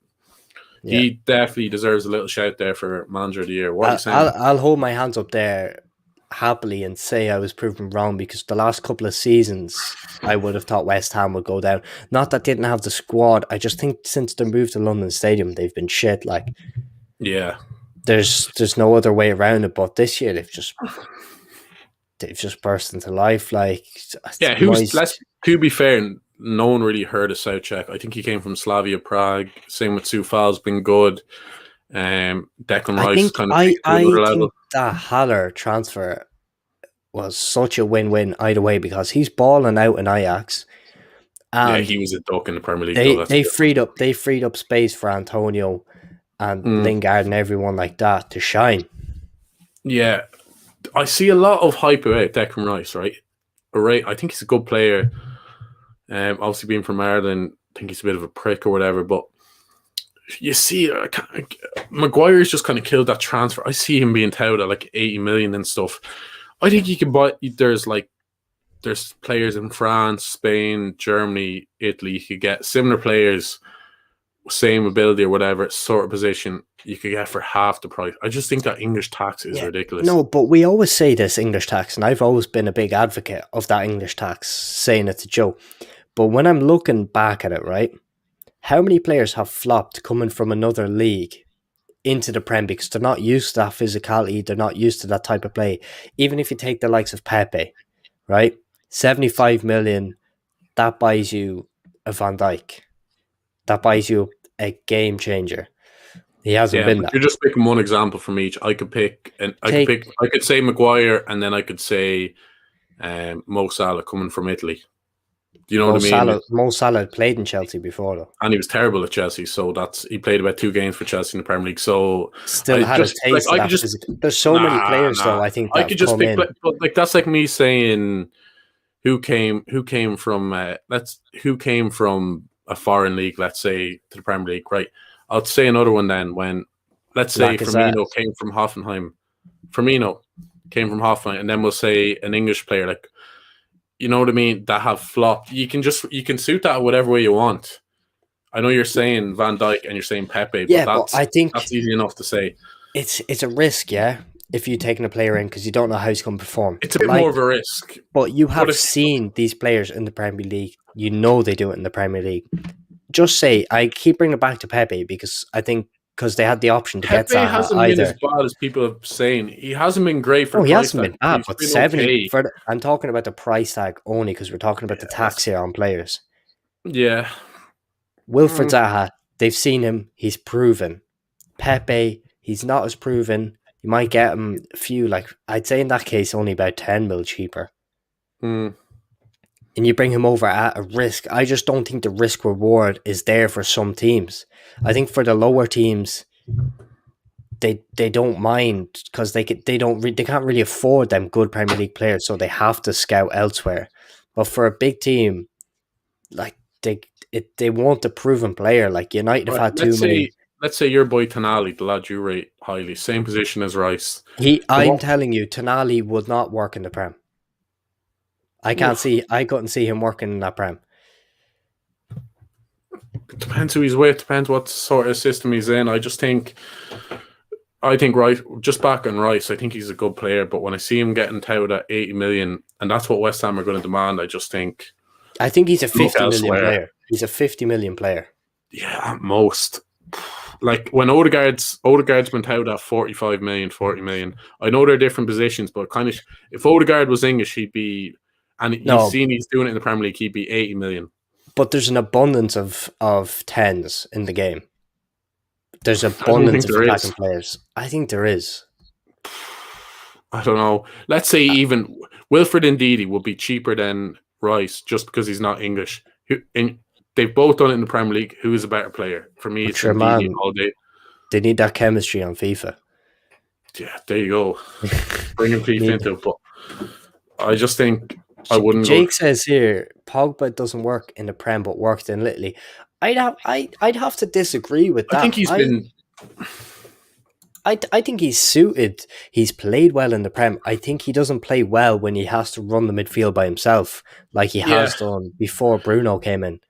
Yeah, He definitely deserves a little shout there for manager of the year. What are you I'll, saying? I'll I'll hold my hands up there happily and say I was proven wrong because the last couple of seasons I would have thought West Ham would go down. Not that they didn't have the squad. I just think since they moved to London Stadium, they've been shit. Like Yeah. there's no other way around it. But this year they've just burst into life. Like Yeah, Moyes, to be fair, no one really heard of Southcheck. I think he came from Slavia Prague. Same with Soufal's been good. Declan I Rice has think kind of I taken to I another level. think that Haller transfer was such a win-win either way because he's balling out in Ajax Yeah, and he was a duck in the Premier League though. they That's they different. freed up space for Antonio and Lingard and everyone like that to shine. Yeah, I see a lot of hype about Declan Rice, right? Right, I think he's a good player. Obviously, being from Ireland, I think he's a bit of a prick or whatever. But you see, Maguire's just kind of killed that transfer. I see him being touted at like 80 million and stuff. I think you can buy. There's players in France, Spain, Germany, Italy. You could get similar players, same ability or whatever sort of position. You could get for half the price. I just think that English tax is Yeah. ridiculous. No, but we always say this English tax, and I've always been a big advocate of that English tax, saying it's a joke. But when I'm looking back at it, right, how many players have flopped coming from another league into the Prem because they're not used to that physicality, they're not used to that type of play. Even if you take the likes of Pepe, right? 75 million, that buys you a Van Dijk. That buys you a game changer. He hasn't Yeah, been but that. you're just picking one example from each. I could pick, and Take I could say Maguire, and then I could say Mo Salah coming from Italy. Do you know what Mo I mean? Salah. Mo Salah played in Chelsea before, though. And he was terrible at Chelsea, so he played about 2 games for Chelsea in the Premier League. So Still I had a just like taste of I could that just physical. There's so many players, though, I think, that I have could just come pick, in. but like that's like me saying who came from a foreign league, let's say, to the Premier League, right? I'll say another one then. When let's say Lacazette. Firmino came from Hoffenheim, and then we'll say an English player, like, you know what I mean, that have flopped. You can suit that whatever way you want. I know you're saying Van Dijk and you're saying Pepe, but Yeah, but I think that's easy enough to say. it's a risk, yeah, if you're taking a player in because you don't know how he's going to perform. It's a bit more of a risk. But you But have seen these players in the Premier League. You know they do it in the Premier League. Just say, I keep bringing it back to Pepe because I think because they had the option to get Pepe Zaha hasn't been as either. bad as people are saying. He hasn't been great for Oh, the he price hasn't tag. been bad, He's but been 70 okay. I'm talking about the price tag only because we're talking about the tax here on players. Yeah. Wilfred Zaha, they've seen him, he's proven. Pepe, he's not as proven. You might get him a few, like I'd say in that case, only about 10 mil cheaper. Mm. And you bring him over at a risk. I just don't think the risk reward is there for some teams. I think for the lower teams, they don't mind because they can't really afford them good Premier League players, so they have to scout elsewhere. But for a big team, like they want a proven player. Like United have Right. had too many. Let's say your boy Tonali, the lad you rate highly, same position as Rice. I'm telling you, Tonali would not work in the Prem. I couldn't see him working in that Prem. It depends who he's with, depends what sort of system he's in. I think Rice, just back on Rice, I think he's a good player, but when I see him getting touted at 80 million, and that's what West Ham are going to demand, I just think... I think he's a 50 million player. He's a 50 million player. Yeah, at most. Like, when Odegaard's been touted at 45 million, 40 million, I know they're different positions, but kind of, if Odegaard was English, he'd be... And you've seen he's doing it in the Premier League, he'd be 80 million. But there's an abundance of tens in the game. There's abundance of attacking players. I think there is. I don't know. Let's say even Wilfred Ndidi will be cheaper than Rice just because he's not English. They've both done it in the Premier League. Who is a better player? For me, it's Ndidi all day. They need that chemistry on FIFA. Yeah, there you go. Bringing FIFA into it. But I just think I wouldn't. Jake says here, Pogba doesn't work in the Prem, but worked in Italy. I'd have to disagree with that. I think he's been. I think he's suited. He's played well in the Prem. I think he doesn't play well when he has to run the midfield by himself, like he has done before Bruno came in.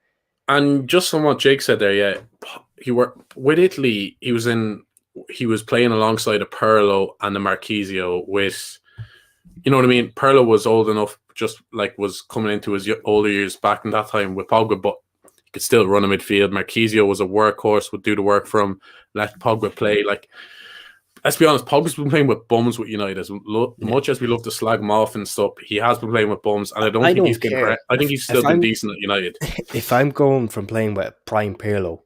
And just on what Jake said there, he worked with Italy. He was playing alongside a Pirlo and a Marchisio with, you know what I mean? Pirlo was old enough, just like was coming into his older years back in that time with Pogba, but he could still run a midfield. Marchisio was a workhorse, would do the work for him, let Pogba play. Like, let's be honest, Pogba's been playing with bums with United. As much as we love to slag him off and stuff, he has been playing with bums, and I think he's been. I think he's still been decent at United. If I'm going from playing with prime Pirlo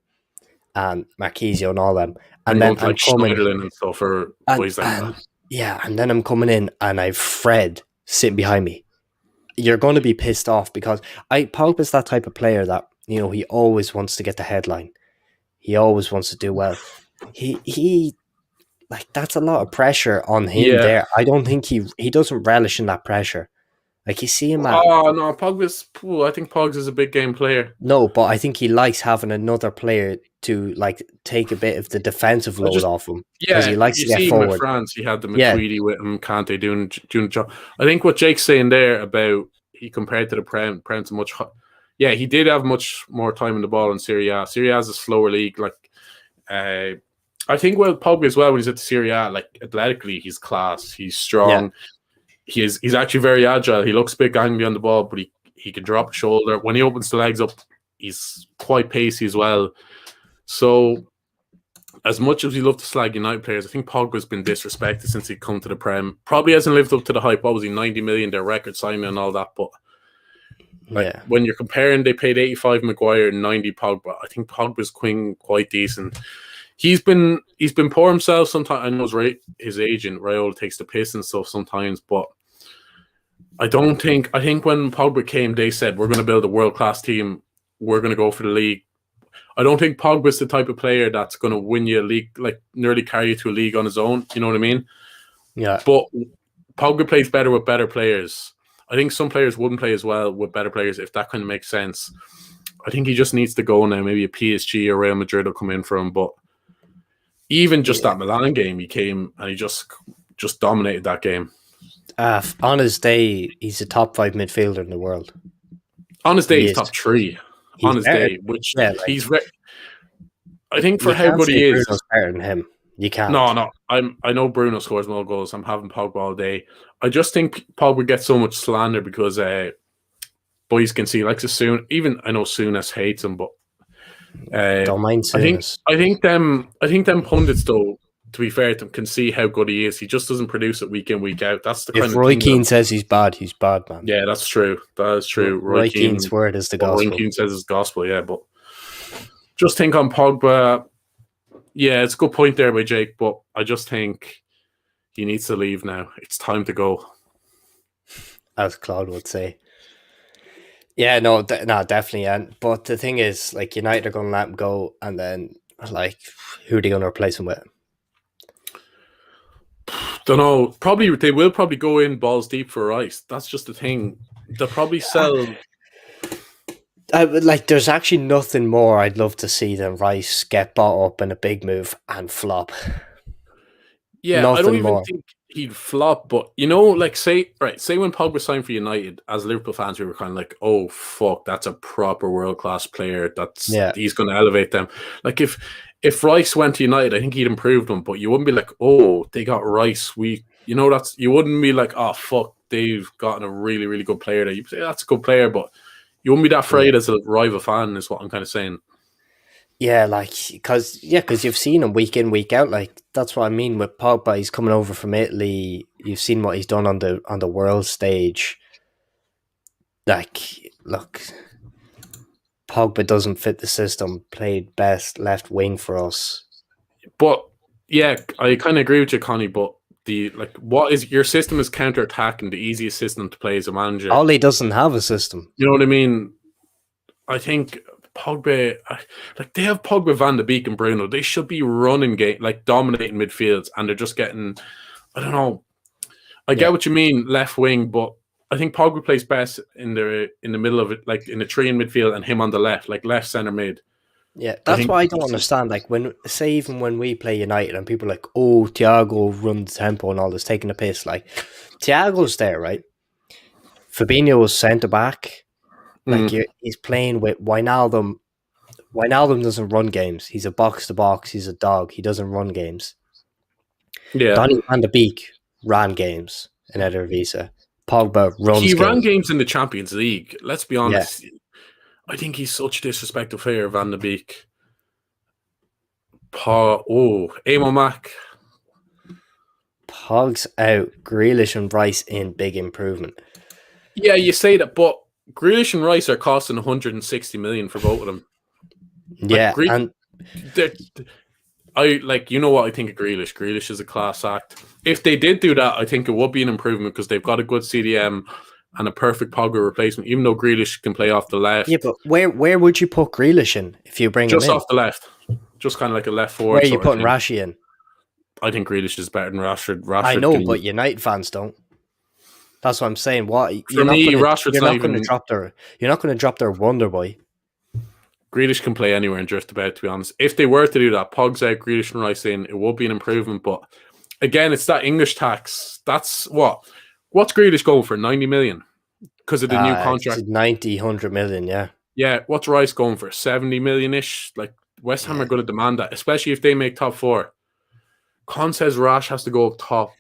and Marchisio and all them, and then I'm like coming Schneiderlin and stuff, or boys like that. Yeah, and then I'm coming in and I've Fred sitting behind me. You're going to be pissed off because Pogba's that type of player that, you know, he always wants to get the headline. He always wants to do well. He like, that's a lot of pressure on him there. I don't think he doesn't relish in that pressure. Like, you see him at... Oh, no, I think Pogs is a big game player. No, but I think he likes having another player to, like, take a bit of the defensive load off him. Yeah, he likes to get forward. With France, he had the McQueedy with him, Kante doing the job. I think what Jake's saying there about he compared to the Prem's much... Yeah, he did have much more time in the ball in Serie A. Serie A is a slower league. Like, I think Pogba as well, when he's at the Serie A, like, athletically, he's class. He's strong. Yeah. He's actually very agile. He looks a bit gangly on the ball, but he can drop a shoulder. When he opens the legs up, he's quite pacey as well. So, as much as we love to slag United players, I think Pogba's been disrespected since he come to the Prem. Probably hasn't lived up to the hype. What was he, 90 million, their record signing and all that. But Like Yeah. when you're comparing, they paid 85 Maguire and 90 Pogba. I think Pogba's quite decent. He's been poor himself sometimes. I know his agent Raiola takes the piss and stuff sometimes, but I don't think. I think when Pogba came, they said we're going to build a world class team. We're going to go for the league. I don't think Pogba's the type of player that's going to win you a league, like nearly carry you to a league on his own. You know what I mean? Yeah. But Pogba plays better with better players. I think some players wouldn't play as well with better players, if that kind of makes sense. I think he just needs to go now. Maybe a PSG or Real Madrid will come in for him. But even just Yeah. that Milan game, he came and he just dominated that game. On his day, he's a top 5 midfielder in the world. On his day, He he's is. top 3. He's On his better. day, which Yeah, like, he's. I think for you how can't good say he is. Bruno's better than him. You can't. No. I know Bruno scores more goals. I'm having Pogba all day. I just think Pogba gets so much slander because boys can see, like, soon. Even I know Souness hates him, but Don't mind I think Souness. I think them pundits, though, to be fair to him, can see how good he is. He just doesn't produce it week in, week out. That's the kind If of Roy thing. Keane says he's bad, man. Yeah, that's true. That is true. Roy Keane's word is the Roy gospel. Keane says it's gospel. Yeah, but just think on Pogba. Yeah, it's a good point there by Jake, but I just think he needs to leave now. It's time to go. As Claude would say. Yeah, no, definitely. And but the thing is, like, United are going to let him go, and then, like, who are they going to replace him with? Don't know. Probably they will probably go in balls deep for Rice. That's just the thing. They'll probably sell. Like, there's actually nothing more I'd love to see than Rice get bought up in a big move and flop. Yeah, I don't Nothing even more. think he'd flop. But like say when Pogba signed for United, as Liverpool fans, we were kind of like, oh fuck, that's a proper world class player. He's going to elevate them. Like if Rice went to United, I think he'd improve them. But you wouldn't be like, oh, they got Rice. You wouldn't be like, oh fuck, they've gotten a really really good player. There, you say that's a good player, but you wouldn't be that afraid as a rival fan. Is what I'm kind of saying. Yeah, like, because you've seen him week in, week out. Like, that's what I mean with Pogba. He's coming over from Italy. You've seen what he's done on the world stage. Like, look, Pogba doesn't fit the system. Played best left wing for us. But yeah, I kind of agree with you, Connie. But what is your system is counter attacking, the easiest system to play as a manager. Ollie doesn't have a system. You know what I mean? I think Pogba, like they have Pogba, Van de Beek, and Bruno. They should be running game, like dominating midfields, and they're just getting. I don't know. I get what you mean, left wing, but I think Pogba plays best in the middle of it, like in the three in midfield, and him on the left, like left center mid. Yeah, that's why I don't understand. Like, even when we play United and people are like, oh, Thiago runs the tempo and all this, taking a piss. Like, Thiago's there, right? Fabinho's centre back. Like, he's playing with Wijnaldum. Wijnaldum doesn't run games. He's a box to box. He's a dog. He doesn't run games. Yeah, Donny van de Beek ran games in Eredivisie. Pogba runs. He ran games in the Champions League. Let's be honest. Yeah. I think he's such a disrespectful player, Van de Beek. Amo Mac. Pog's out. Grealish and Rice in big improvement. Yeah, you say that, but Grealish and Rice are costing 160 million for both of them. Yeah, and I like, you know what I think of Grealish. Grealish is a class act. If they did do that, I think it would be an improvement because they've got a good CDM and a perfect Pogba replacement. Even though Grealish can play off the left. Yeah, but where would you put Grealish in if you bring him in? Just off the left, just kind of like a left forward. Where are you putting Rashi in? I think Grealish is better than Rashford. I know, but United fans don't. That's what I'm saying. You're not going to drop their wonder boy. Grealish can play anywhere and drift about, to be honest. If they were to do that, Pog's out, Grealish and Rice in, it would be an improvement. But again, it's that English tax. That's what's Grealish going for? 90 million because of the new contract. 90, 100 million, yeah. Yeah, what's Rice going for? 70 million-ish? Like, West Ham are going to demand that, especially if they make top four. Con says Rash has to go up top.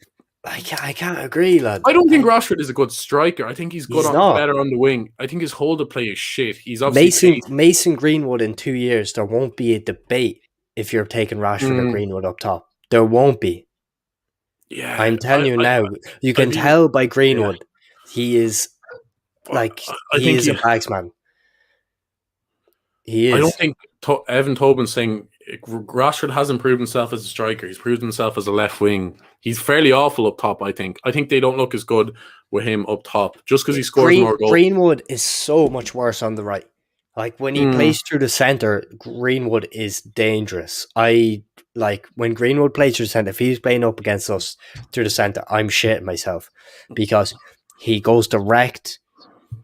I can't agree, lad. I don't think Rashford is a good striker. I think he's better on the wing. I think his hold of play is shit. He's obviously Mason Greenwood in 2 years. There won't be a debate if you're taking Rashford or Greenwood up top. There won't be. Yeah, I'm telling you now. You can tell by Greenwood, he is like I he think is a bagsman. He I don't is. think Evan Tobin's saying Rashford hasn't proved himself as a striker. He's proved himself as a left wing. He's fairly awful up top, I think. I think they don't look as good with him up top just because he scores more goals. Greenwood is so much worse on the right. Like when he plays through the center, Greenwood is dangerous. I like when Greenwood plays through the center. If he's playing up against us through the center, I'm shitting myself because he goes direct.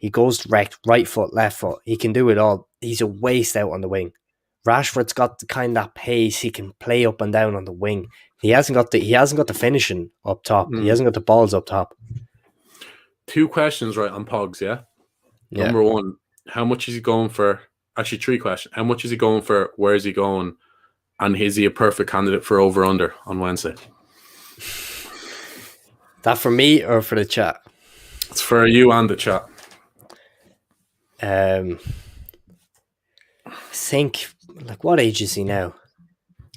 He goes direct, right foot, left foot. He can do it all. He's a waste out on the wing. Rashford's got the kind of pace. He can play up and down on the wing. He hasn't got the finishing up top. He hasn't got the balls up top. 2 questions right on Pogs, yeah? Number 1, how much is he going for? Actually, 3 questions. How much is he going for? Where is he going? And is he a perfect candidate for over-under on Wednesday? That for me or for the chat? It's for you and the chat. I think, like, what age is he now?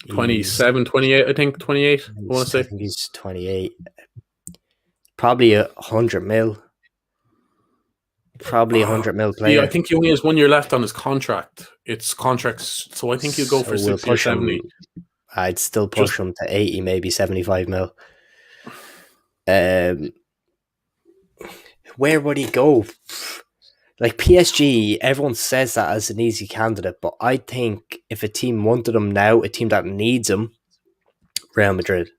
27, 28, I think. 28, I want to say. I think he's 28. Probably 100 mil. Probably 100 mil player. Yeah, I think he only has 1 year left on his contract. It's contracts, so I think he'll go for 60 or 70. I'd still push him to 80, maybe 75 mil. Where would he go? Like PSG, everyone says that as an easy candidate, but I think if a team wanted him now, a team that needs him, Real Madrid.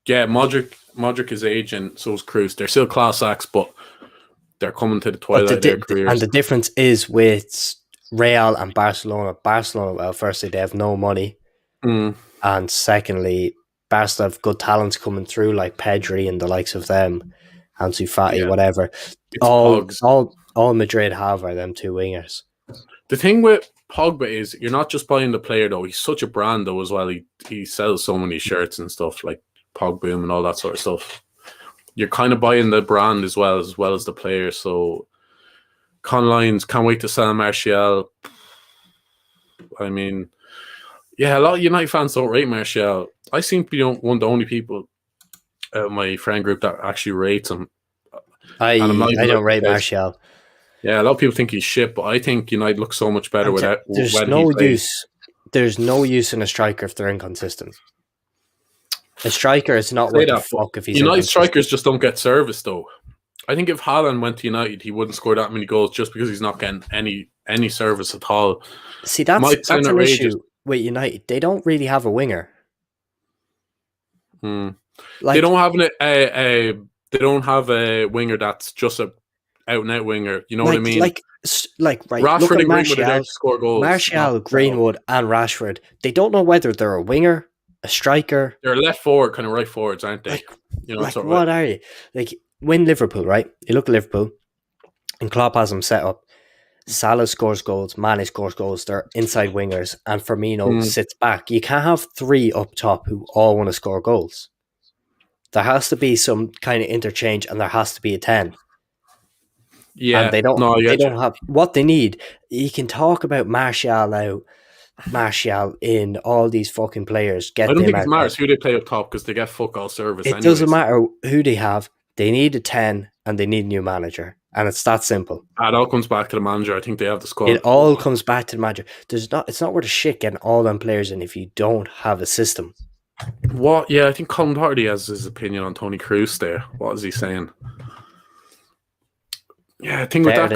Yeah, Modric is aging, so is Kroos. They're still class acts, but they're coming to the twilight of their careers. And the difference is with Real and Barcelona. Barcelona, well, firstly, they have no money. And secondly, Barca have good talents coming through, like Pedri and the likes of them, Ansu Fati, whatever. All Madrid have are them 2 wingers. The thing with Pogba is you're not just buying the player, though. He's such a brand, though, as well. He sells so many shirts and stuff, like Pogboom and all that sort of stuff. You're kind of buying the brand as well as the player. So, Con Lyons can't wait to sell Martial. I mean, yeah, a lot of United fans don't rate Martial. I seem to be one of the only people out of my friend group that actually rates him. I don't rate Martial. Yeah, a lot of people think he's shit, but I think United looks so much better without. There's no use. There's no use in a striker if they're inconsistent. A striker is not what the fuck if he's United strikers just don't get service, though. I think if Haaland went to United, he wouldn't score that many goals just because he's not getting any service at all. See, that's an issue with United. They don't really have a winger. Like, they don't have a winger that's just a out and out winger. You know what I mean? Right. Rashford and Greenwood are there to score goals. Martial, Greenwood, and Rashford. They don't know whether they're a winger, a striker. They're left forward, kind of right forwards, aren't they? What are you? Like, when Liverpool, right? You look at Liverpool, and Klopp has them set up. Salah scores goals, Mane scores goals. They're inside wingers, and Firmino sits back. You can't have 3 up top who all want to score goals. There has to be some kind of interchange, and there has to be a 10. Yeah, and they don't have what they need. You can talk about Martial in all these fucking players. I don't think it matters who they play up top because they get fuck all service. It doesn't matter who they have. They need a 10 and they need a new manager. And it's that simple. It all comes back to the manager. I think they have the squad. It all comes back to the manager. It's not worth a shit getting all them players in if you don't have a system. What? Yeah, I think Colin Hardy has his opinion on Tony Kroos there. What is he saying? Yeah, the thing with that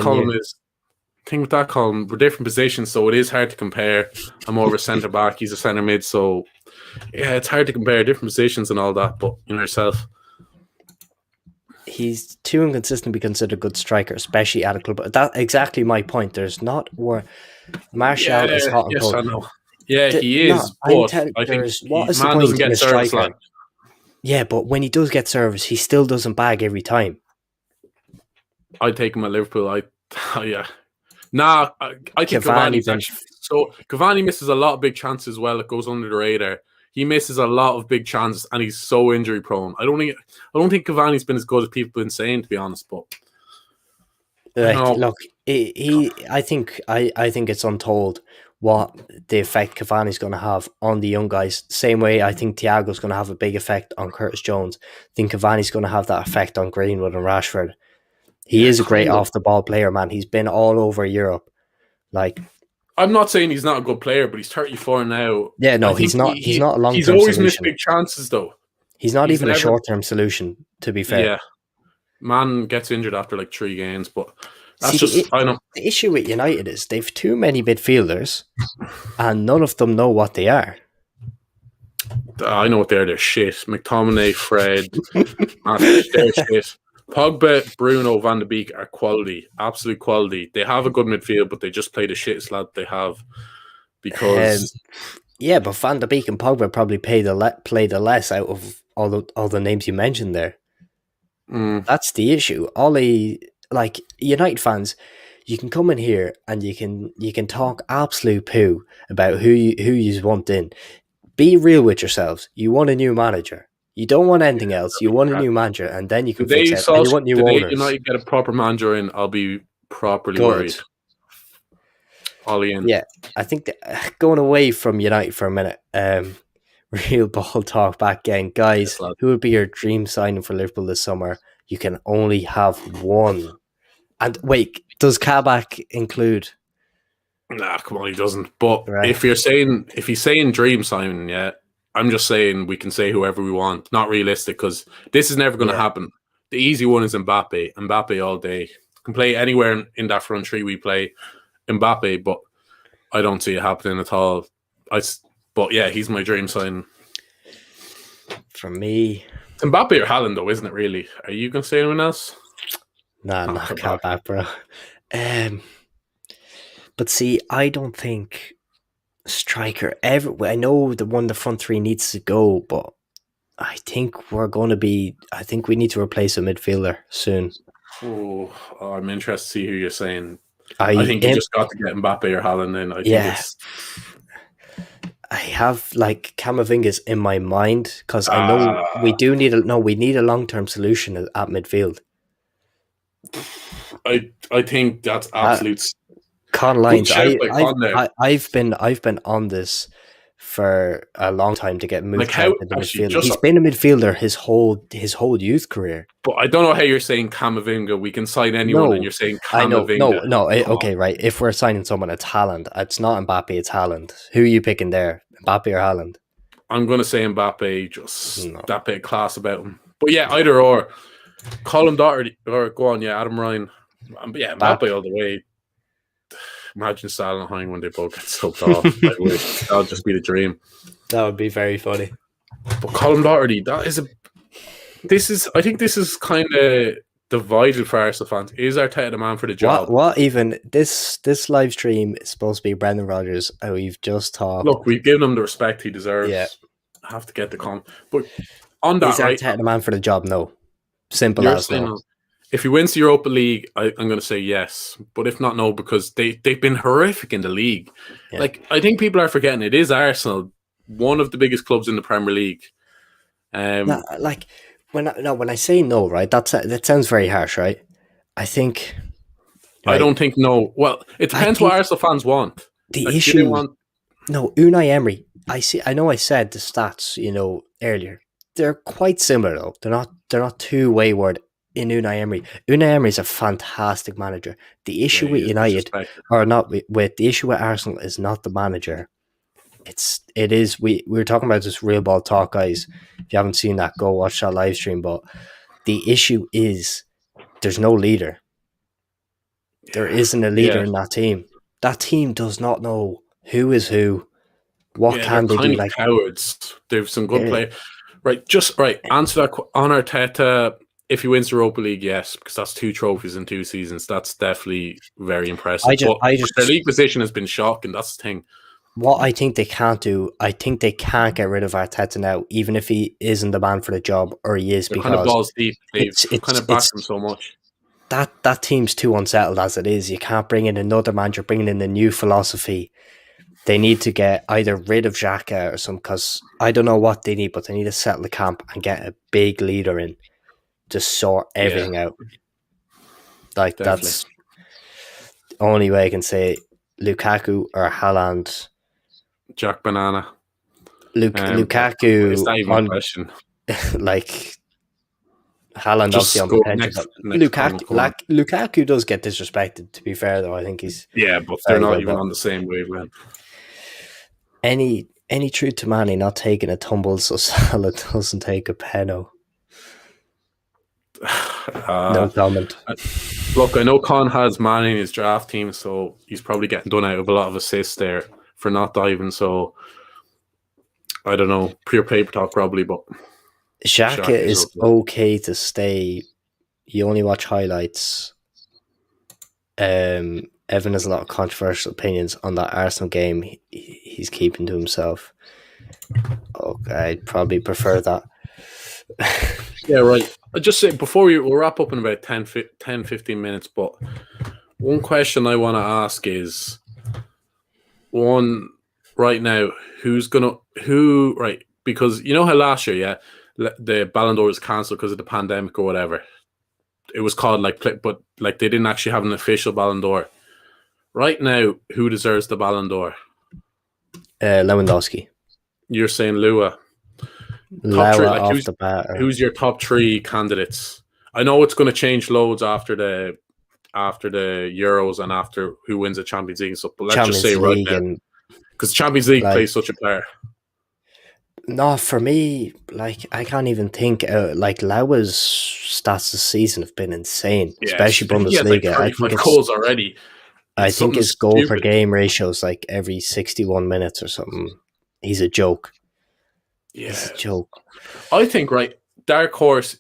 column, we're different positions, so it is hard to compare. I'm more of a centre back, he's a centre mid, so yeah, it's hard to compare different positions and all that. But you know yourself, he's too inconsistent to be considered a good striker, especially at a club. That's exactly my point. There's not where Martial is hot and cold. I know. Yeah, he is. But I think what is the point doesn't get service. Yeah, but when he does get service, he still doesn't bag every time. I'd take him at Liverpool. I think Cavani's actually. So Cavani misses a lot of big chances as well. It goes under the radar. He misses a lot of big chances, and he's so injury prone. I don't think Cavani's been as good as people have been saying, to be honest. But look, I think it's untold what the effect Cavani's going to have on the young guys. Same way I think Thiago's going to have a big effect on Curtis Jones. I think Cavani's going to have that effect on Greenwood and Rashford. He Yeah, is a great kind of. off the ball player, man. He's been all over Europe. Like, I'm not saying he's not a good player, but he's 34 now. yeah, I no, think he's not a long he's term always missed solution. big chances though. He's not He's even a never. short term solution, to be fair. Yeah, man gets injured after like 3 games, but See, that's just I know. the issue with United is they've too many midfielders, and none of them know what they are. I know what they're shit. McTominay, Fred, Matic, they're shit. Pogba, Bruno, Van de Beek are quality, absolute quality. They have a good midfield, but they just play the shittest lad they have Um, because yeah, but Van der Beek and Pogba probably play the less out of all the names you mentioned there. That's the issue. All the like United fans, you can come in here and you can talk absolute poo about who you want in. Be real with yourselves. You want a new manager. You don't want anything else. You want a new manager, and then you can fix it. And you want new Today owners. United get a proper manager in, I'll be properly Good. worried. Ollie in. Yeah, I think going away from United for a minute. Real ball talk back again, guys. Yes, Who would be your dream signing for Liverpool this summer? You can only have one. And wait, does Kabak include? Nah, come on, he doesn't. But Right. if he's saying dream signing, yeah, I'm just saying we can say whoever we want. Not realistic because this is never going to happen. The easy one is Mbappe. Mbappe all day. Can play anywhere in that front three we play. Mbappe, but I don't see it happening at all. But yeah, he's my dream sign. For me, It's Mbappe or Haaland, though, isn't it? Really? Are you going to say anyone else? nah, not Kabak, bro. But see, I don't think striker ever. I know the one the front three needs to go, but I think we're going to be. I think we need to replace a midfielder soon. Oh, I'm interested to see who you're saying. I think you just got to get Mbappe or Haaland in. I think it's. I have like Camavinga's in my mind because I know we do need we need a long term solution at midfield. I think that's absolute. Con Lines, I've been on this for a long time to get moved to the midfield. He's been a midfielder his whole youth career. But I don't know how you're saying Camavinga. We can sign anyone, and you're saying Camavinga. No. Okay, right. If we're signing someone, it's Haaland. It's not Mbappe. It's Haaland. Who are you picking there, Mbappe or Haaland? I'm going to say Mbappe. Just that bit of class about him. But yeah, either or. Colin Doherty or go on. Yeah, Adam Ryan. Yeah, Mbappe all the way. Imagine Salah and Hein when they both get subbed off. I wish that would just be the dream. That would be very funny. But Colin Doherty, I think this is kind of divided for Arsenal fans. Is Arteta the man for the job? What even this live stream is supposed to be Brendan Rodgers, and we've just talked. Look, we've given him the respect he deserves. Yeah, I have to get the comment. But on that, is Arteta the man for the job? No, simple as no. If he wins the Europa League, I'm going to say yes. But if not, no, because they've been horrific in the league. Yeah. Like, I think people are forgetting it is Arsenal, one of the biggest clubs in the Premier League. Like when I say no, right? That sounds very harsh, right? I think. Right, I don't think no. Well, it depends what Arsenal fans want. The issue. No, Unai Emery. I know I said the stats, earlier. They're quite similar though. They're not too wayward. In Unai Emery. Unai Emery is a fantastic manager. The issue with United, or not with the issue with Arsenal, is not the manager. It is we were talking about this real ball talk, guys. If you haven't seen that, go watch that live stream. But the issue is there's no leader. There isn't a leader in that team. That team does not know who is who. What can they do? Like cowards. They've some good play. Right, answer that on Arteta. If he wins the Europa League, yes, because that's 2 trophies in 2 seasons. That's definitely very impressive. Their league position has been shocking. That's the thing. What I think they can't do, I think they can't get rid of Arteta now, even if he isn't the man for the job, or he is. They're because kind of balls deep. They've kind of backed him so much. That team's too unsettled as it is. You can't bring in another manager, bringing in a new philosophy. They need to get either rid of Xhaka or some, because I don't know what they need, but they need to settle the camp and get a big leader in to sort everything out. Like, definitely. That's the only way I can say it. Lukaku or Haaland. Jack Banana. Lukaku. Is that even a question? Like, Haaland just obviously on score potential, next but next time of corner. Lukaku does get disrespected. To be fair, though, I think he's Yeah, but they're very not good. even But on the same wavelength. any truth to Manny not taking a tumble so Salah doesn't take a penno. No comment. Look, I know Con has man in his draft team, so he's probably getting done out of a lot of assists there for not diving. So I don't know, pure paper talk probably, but Xhaka Shaq is is okay. okay to stay. You only watch highlights. Evan has a lot of controversial opinions on that Arsenal game. He's keeping to himself. Okay, I'd probably prefer that. Yeah, right. I just say before we'll wrap up in about 10, 15 minutes, but one question I want to ask is one right now, right, because you know how last year, yeah, the Ballon d'Or was cancelled because of the pandemic or whatever. It was called but like they didn't actually have an official Ballon d'Or. Right now, who deserves the Ballon d'Or? Lewandowski. You're saying Lua. Top three, Lewa like off the bat. who's your top three candidates? I know it's going to change loads after the Euros and after who wins the Champions League and stuff. But let's just say Champions right League now, and because Champions League like plays such a player. no, for me, like I can't even think. Like Lewa's stats this season have been insane, Yes, especially I think he has like Bundesliga. 35 goals already. I It's think something his goal per stupid. game ratio is like every 61 minutes or something. He's a joke. Yeah, He's a joke. I think right. Dark horse.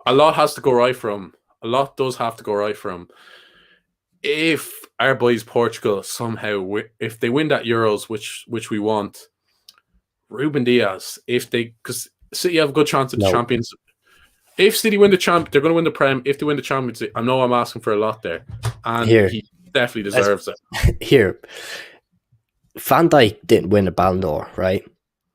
A lot has to go right for him. A lot does have to go right for him. If our boys Portugal somehow, if they win that Euros, which we want, Ruben Diaz, because City have a good chance at the No, Champions. If City win the they're going to win the Prem. If they win the Champions League, I know I'm asking for a lot there, and here, he definitely deserves it. here. Van Dijk didn't win a Ballon d'Or, right?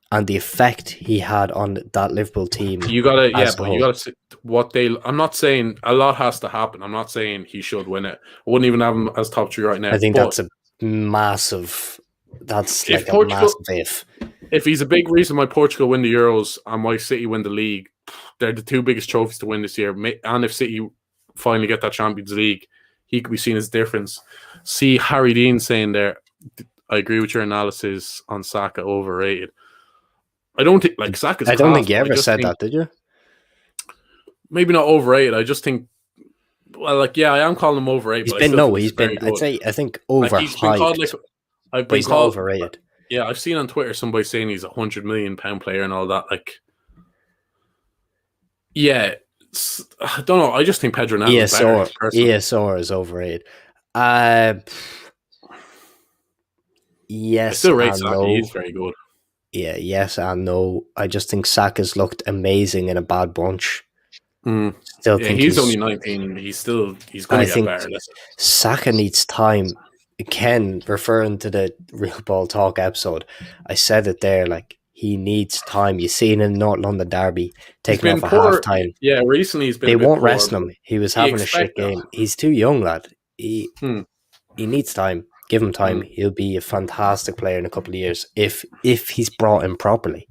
And the effect he had on that Liverpool team. You gotta, yeah, as a but whole. you gotta see what they. I'm not saying a lot has to happen. I'm not saying he should win it. I wouldn't even have him as top three right now. I think but that's a massive. That's if like a Portugal, massive if he's a big reason why Portugal win the Euros and why City win the league, they're the two biggest trophies to win this year. And if City finally get that Champions League, he could be seen as difference. See Harry Dean saying there, I agree with your analysis on Saka overrated. I don't think like Saka's. I don't think you ever said that, did you? Maybe not overrated. I just think. Well, like yeah, I am calling him overrated. He's been. I'd say I think overhyped. Like, he's been called like. I've been he's called overrated. Yeah, I've seen on Twitter somebody saying he's £100 million player and all that. Like, yeah, I don't know. I just think Pedro Neto is better. ESR is overrated. Yes, I still rate Saka. No. He's very good. Yeah, yes and no. I just think Saka's looked amazing in a bad bunch. Still think he's only 19. He's going to get better. Saka needs time. Ken, referring to the Real Ball Talk episode, I said it there. Like he needs time. You seen in North London Derby taking off at half time. Yeah, recently he's been. They won't rest him. He was having a shit game. He's too young, lad. He needs time. Give him time. He'll be a fantastic player in a couple of years if he's brought in properly.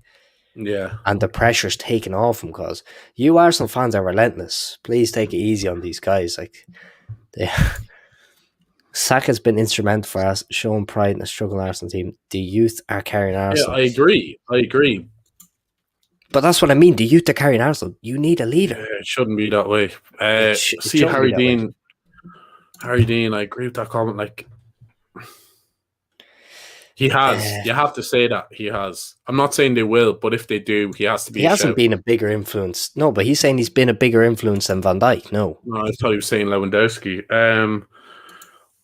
Yeah. And the pressure's taken off him because you Arsenal fans are relentless. Please take it easy on these guys. Like Saka's been instrumental for us showing pride in a struggling Arsenal team. The youth are carrying Arsenal. Yeah, I agree. But that's what I mean. The youth are carrying Arsenal. You need a leader. It shouldn't be that way. See Harry Dean. Harry Dean, I agree with that comment. Like he has. You have to say that he has. I'm not saying they will, but if they do, he has to be. He hasn't been a bigger influence. No, but he's saying he's been a bigger influence than Van Dijk. No, I thought he was saying Lewandowski.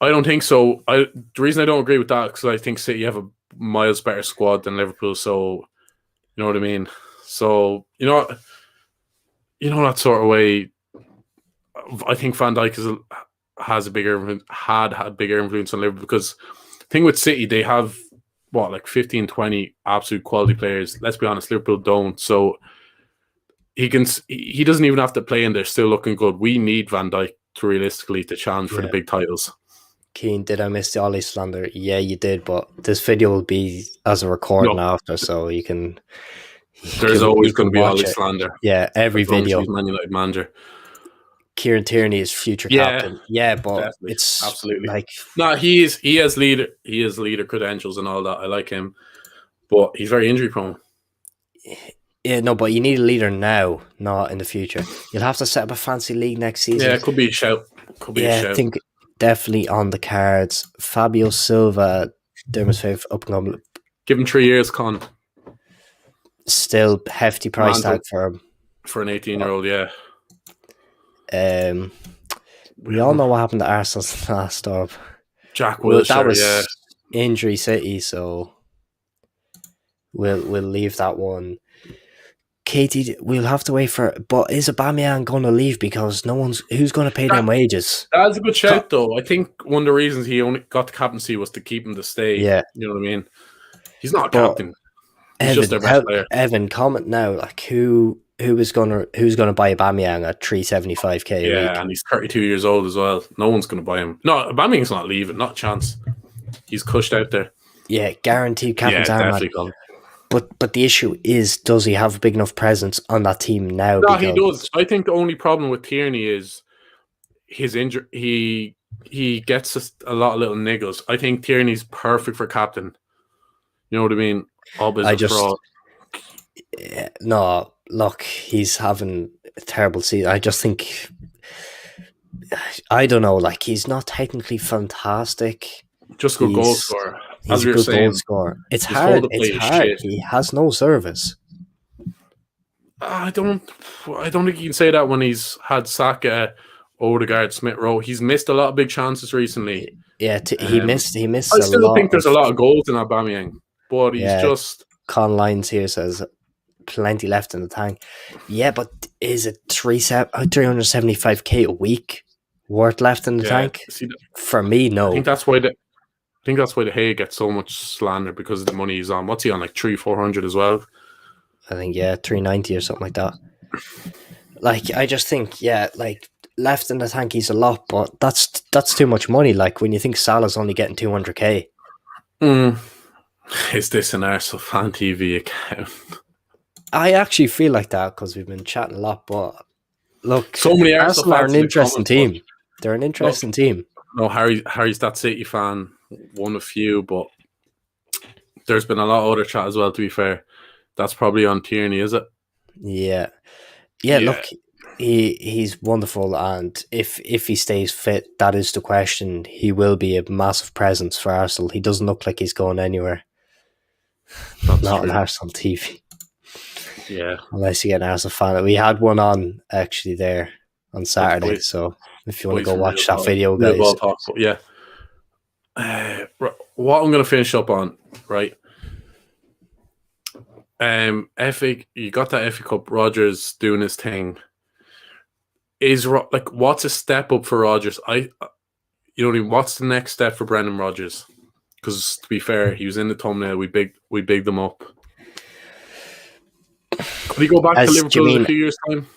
I don't think so. The reason I don't agree with that is because I think City have a miles better squad than Liverpool. So you know what I mean. So you know that sort of way. I think Van Dijk had a bigger influence on Liverpool because the thing with City, they have like 15, 20 absolute quality players. Let's be honest, Liverpool don't. So he doesn't even have to play and they're still looking good. We need Van Dijk to realistically to challenge for the big titles. Keane, did I miss the Ollie slander? Yeah, you did, but this video will be as a recording after, so you can There's You always going can to be watch Ollie it. slander Yeah, every as long as video. he's Man United manager. Kieran Tierney is future Yeah, captain. Yeah, but definitely, it's absolutely. like, No, he has leader credentials and all that. I like him, but he's very injury prone. yeah, no, but you need a leader now, not in the future. You'll have to set up a fancy league next season. Yeah, it could be a shout. Yeah, I think definitely on the cards. Fabio Silva, Dermot's favourite up and coming. Give him 3 years, Con. Still hefty price Mantle tag for him. for an 18-year-old. Yeah. We all know what happened to Arsenal's last stop. Jack Well, that Wilshere. was Yeah. injury city, so we'll leave that one. Katie, we'll have to wait for. But is Aubameyang going to leave because no one's who's going to pay them wages? That's a good shout, though. I think one of the reasons he only got the captaincy was to keep him to stay. Yeah, you know what I mean. He's not a but captain. He's just their best player. Evan, comment now. Like who's gonna buy Aubameyang at 375k a week? Yeah, and he's 32 years old as well. No one's going to buy him. No, Aubameyang's not leaving. Not a chance. He's cushed out there. Yeah, guaranteed captain's definitely. But the issue is, does he have a big enough presence on that team now? No, he does. I think the only problem with Tierney is his injury. He gets a lot of little niggles. I think Tierney's perfect for captain. You know what I mean? Fraud. No, look, he's having a terrible season. I just think, I don't know, like, he's not technically fantastic. Just good goal scorer. He's a good goal scorer. It's hard. He has no service. I don't think you can say that when he's had Saka, Odegaard, Smith Rowe. He's missed a lot of big chances recently. Yeah, he missed. I still think there's a lot of goals in Aubameyang, but he's just. Con Lines here says plenty left in the tank. Yeah, but is it 375k a week worth left in the tank? For me, no. I think that's why the Hay gets so much slander because of the money he's on. What's he on, like 300-400 as well? I think 390 or something like that. Like, I just think like left in the tank he's a lot, but that's too much money. Like when you think Salah's only getting 200k. Is this an Arsenal Fan TV account? I actually feel like that because we've been chatting a lot, but look, so many Arsenal are an interesting team. They're an interesting team. No, Harry's that City fan, one of few, but there's been a lot of other chat as well, to be fair. That's probably on Tierney, is it? Yeah. Look, he's wonderful, and if he stays fit, that is the question. He will be a massive presence for Arsenal. He doesn't look like he's going anywhere. Not on Arsenal TV. Yeah. Unless you get an Arsenal fan. We had one on actually there on Saturday, so if you want to go watch that video, guys. Yeah. What I'm going to finish up on, right? You got that FA Cup. Rodgers doing his thing. What's a step up for Rodgers? What's the next step for Brendan Rodgers? Because to be fair, he was in the thumbnail. We bigged them up. Could he go back to Liverpool in a few years' time?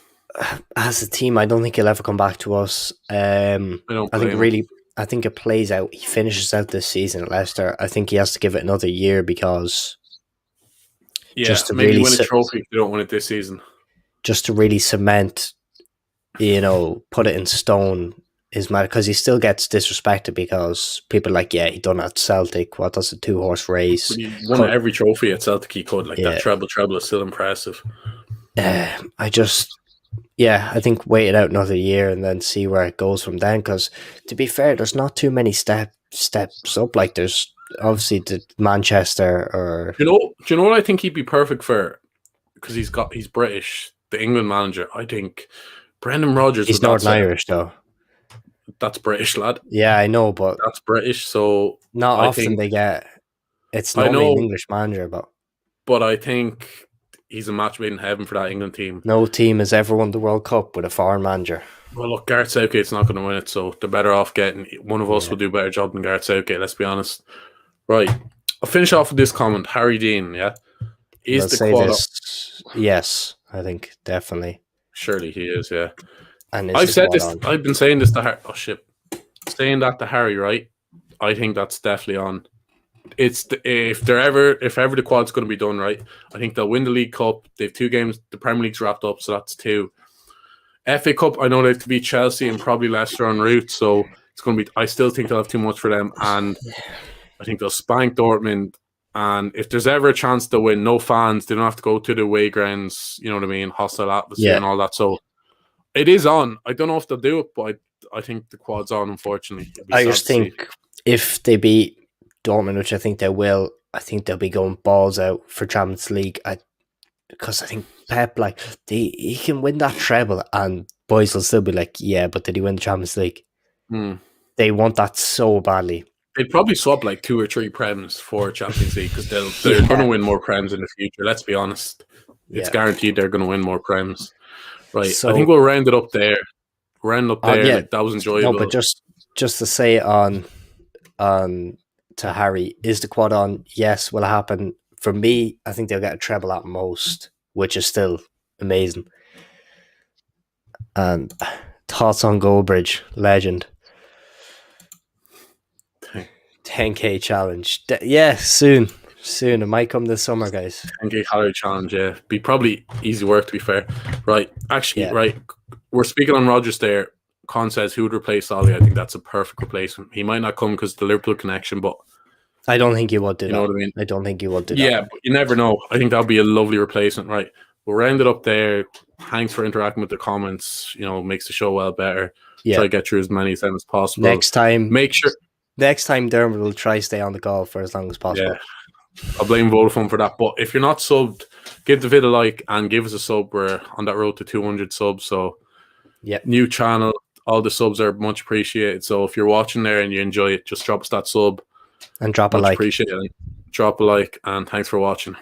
As a team, I don't think he'll ever come back to us. I think it plays out. He finishes out this season at Leicester. I think he has to give it another year because just to maybe really win a trophy if they don't win it this season. Just to really cement, put it in stone is mad because he still gets disrespected because people are like, he done it at Celtic. What does a 2-horse race? But he won every trophy at Celtic he could. That treble is still impressive. I think wait it out another year and then see where it goes from then. Because to be fair, there's not too many steps up. Like there's obviously the Manchester or. Do you know what I think he'd be perfect for? Because he's British, the England manager. I think Brendan Rodgers. He's Northern Irish though. That's British, lad. Yeah, I know, but that's British. So not often they get. It's normally an English manager, but I think he's a match made in heaven for that England team. No team has ever won the World Cup with a foreign manager. Well, look, Gareth Southgate's not going to win it, so they're better off getting one of us will do a better job than Gareth Southgate. Let's be honest. Right, I'll finish off with this comment. Harry Dean, is the quad? Yes, I think definitely. Surely he is, yeah. And I've said this. I've been saying this to Harry. Oh shit, saying that to Harry, right? I think that's definitely on. if ever the quad's going to be done right, I think they'll win the League Cup. They have 2 games. The Premier League's wrapped up, so that's 2. FA Cup, I know they have to beat Chelsea and probably Leicester en route, so it's going to be. I still think they'll have too much for them, and I think they'll spank Dortmund. And if there's ever a chance to win, no fans, they don't have to go to the away grounds. You know what I mean? Hostile atmosphere and all that. So it is on. I don't know if they'll do it, but I think the quad's on. Unfortunately, I just think if they beat Dortmund, which I think they will, I think they'll be going balls out for Champions League. Because I think Pep, like, he can win that treble, and boys will still be like, yeah, but did he win the Champions League? They want that so badly. They'd probably swap like 2 or 3 Prems for Champions League because they're going to win more Prems in the future. Let's be honest. It's guaranteed they're going to win more Prems. Right. So, I think we'll round it up there. Like, that was enjoyable. No, but just to say on to Harry, is the quad on? Yes, will it happen? For me, I think they'll get a treble at most, which is still amazing. And thoughts on Goldbridge, legend. 10K challenge. Yeah, soon. It might come this summer, guys. 10K calorie challenge, yeah. Be probably easy work, to be fair. Right. Actually, right. We're speaking on Rodgers there. Con says who would replace Ollie. I think that's a perfect replacement. He might not come because of the Liverpool connection, but I don't think he would do that. You know what I mean? I don't think he would do that. Yeah, but you never know. I think that'll be a lovely replacement, right? We'll round it up there. Thanks for interacting with the comments. You know, makes the show well better. Try to get through as many of them as possible. Next time, Dermot will try stay on the call for as long as possible. Yeah, I'll blame Vodafone for that. But if you're not subbed, give the vid a like and give us a sub. We're on that road to 200 subs. So, new channel. All the subs are much appreciated. So if you're watching there and you enjoy it, just drop us that sub and drop a like. Appreciate it. Drop a like, and thanks for watching.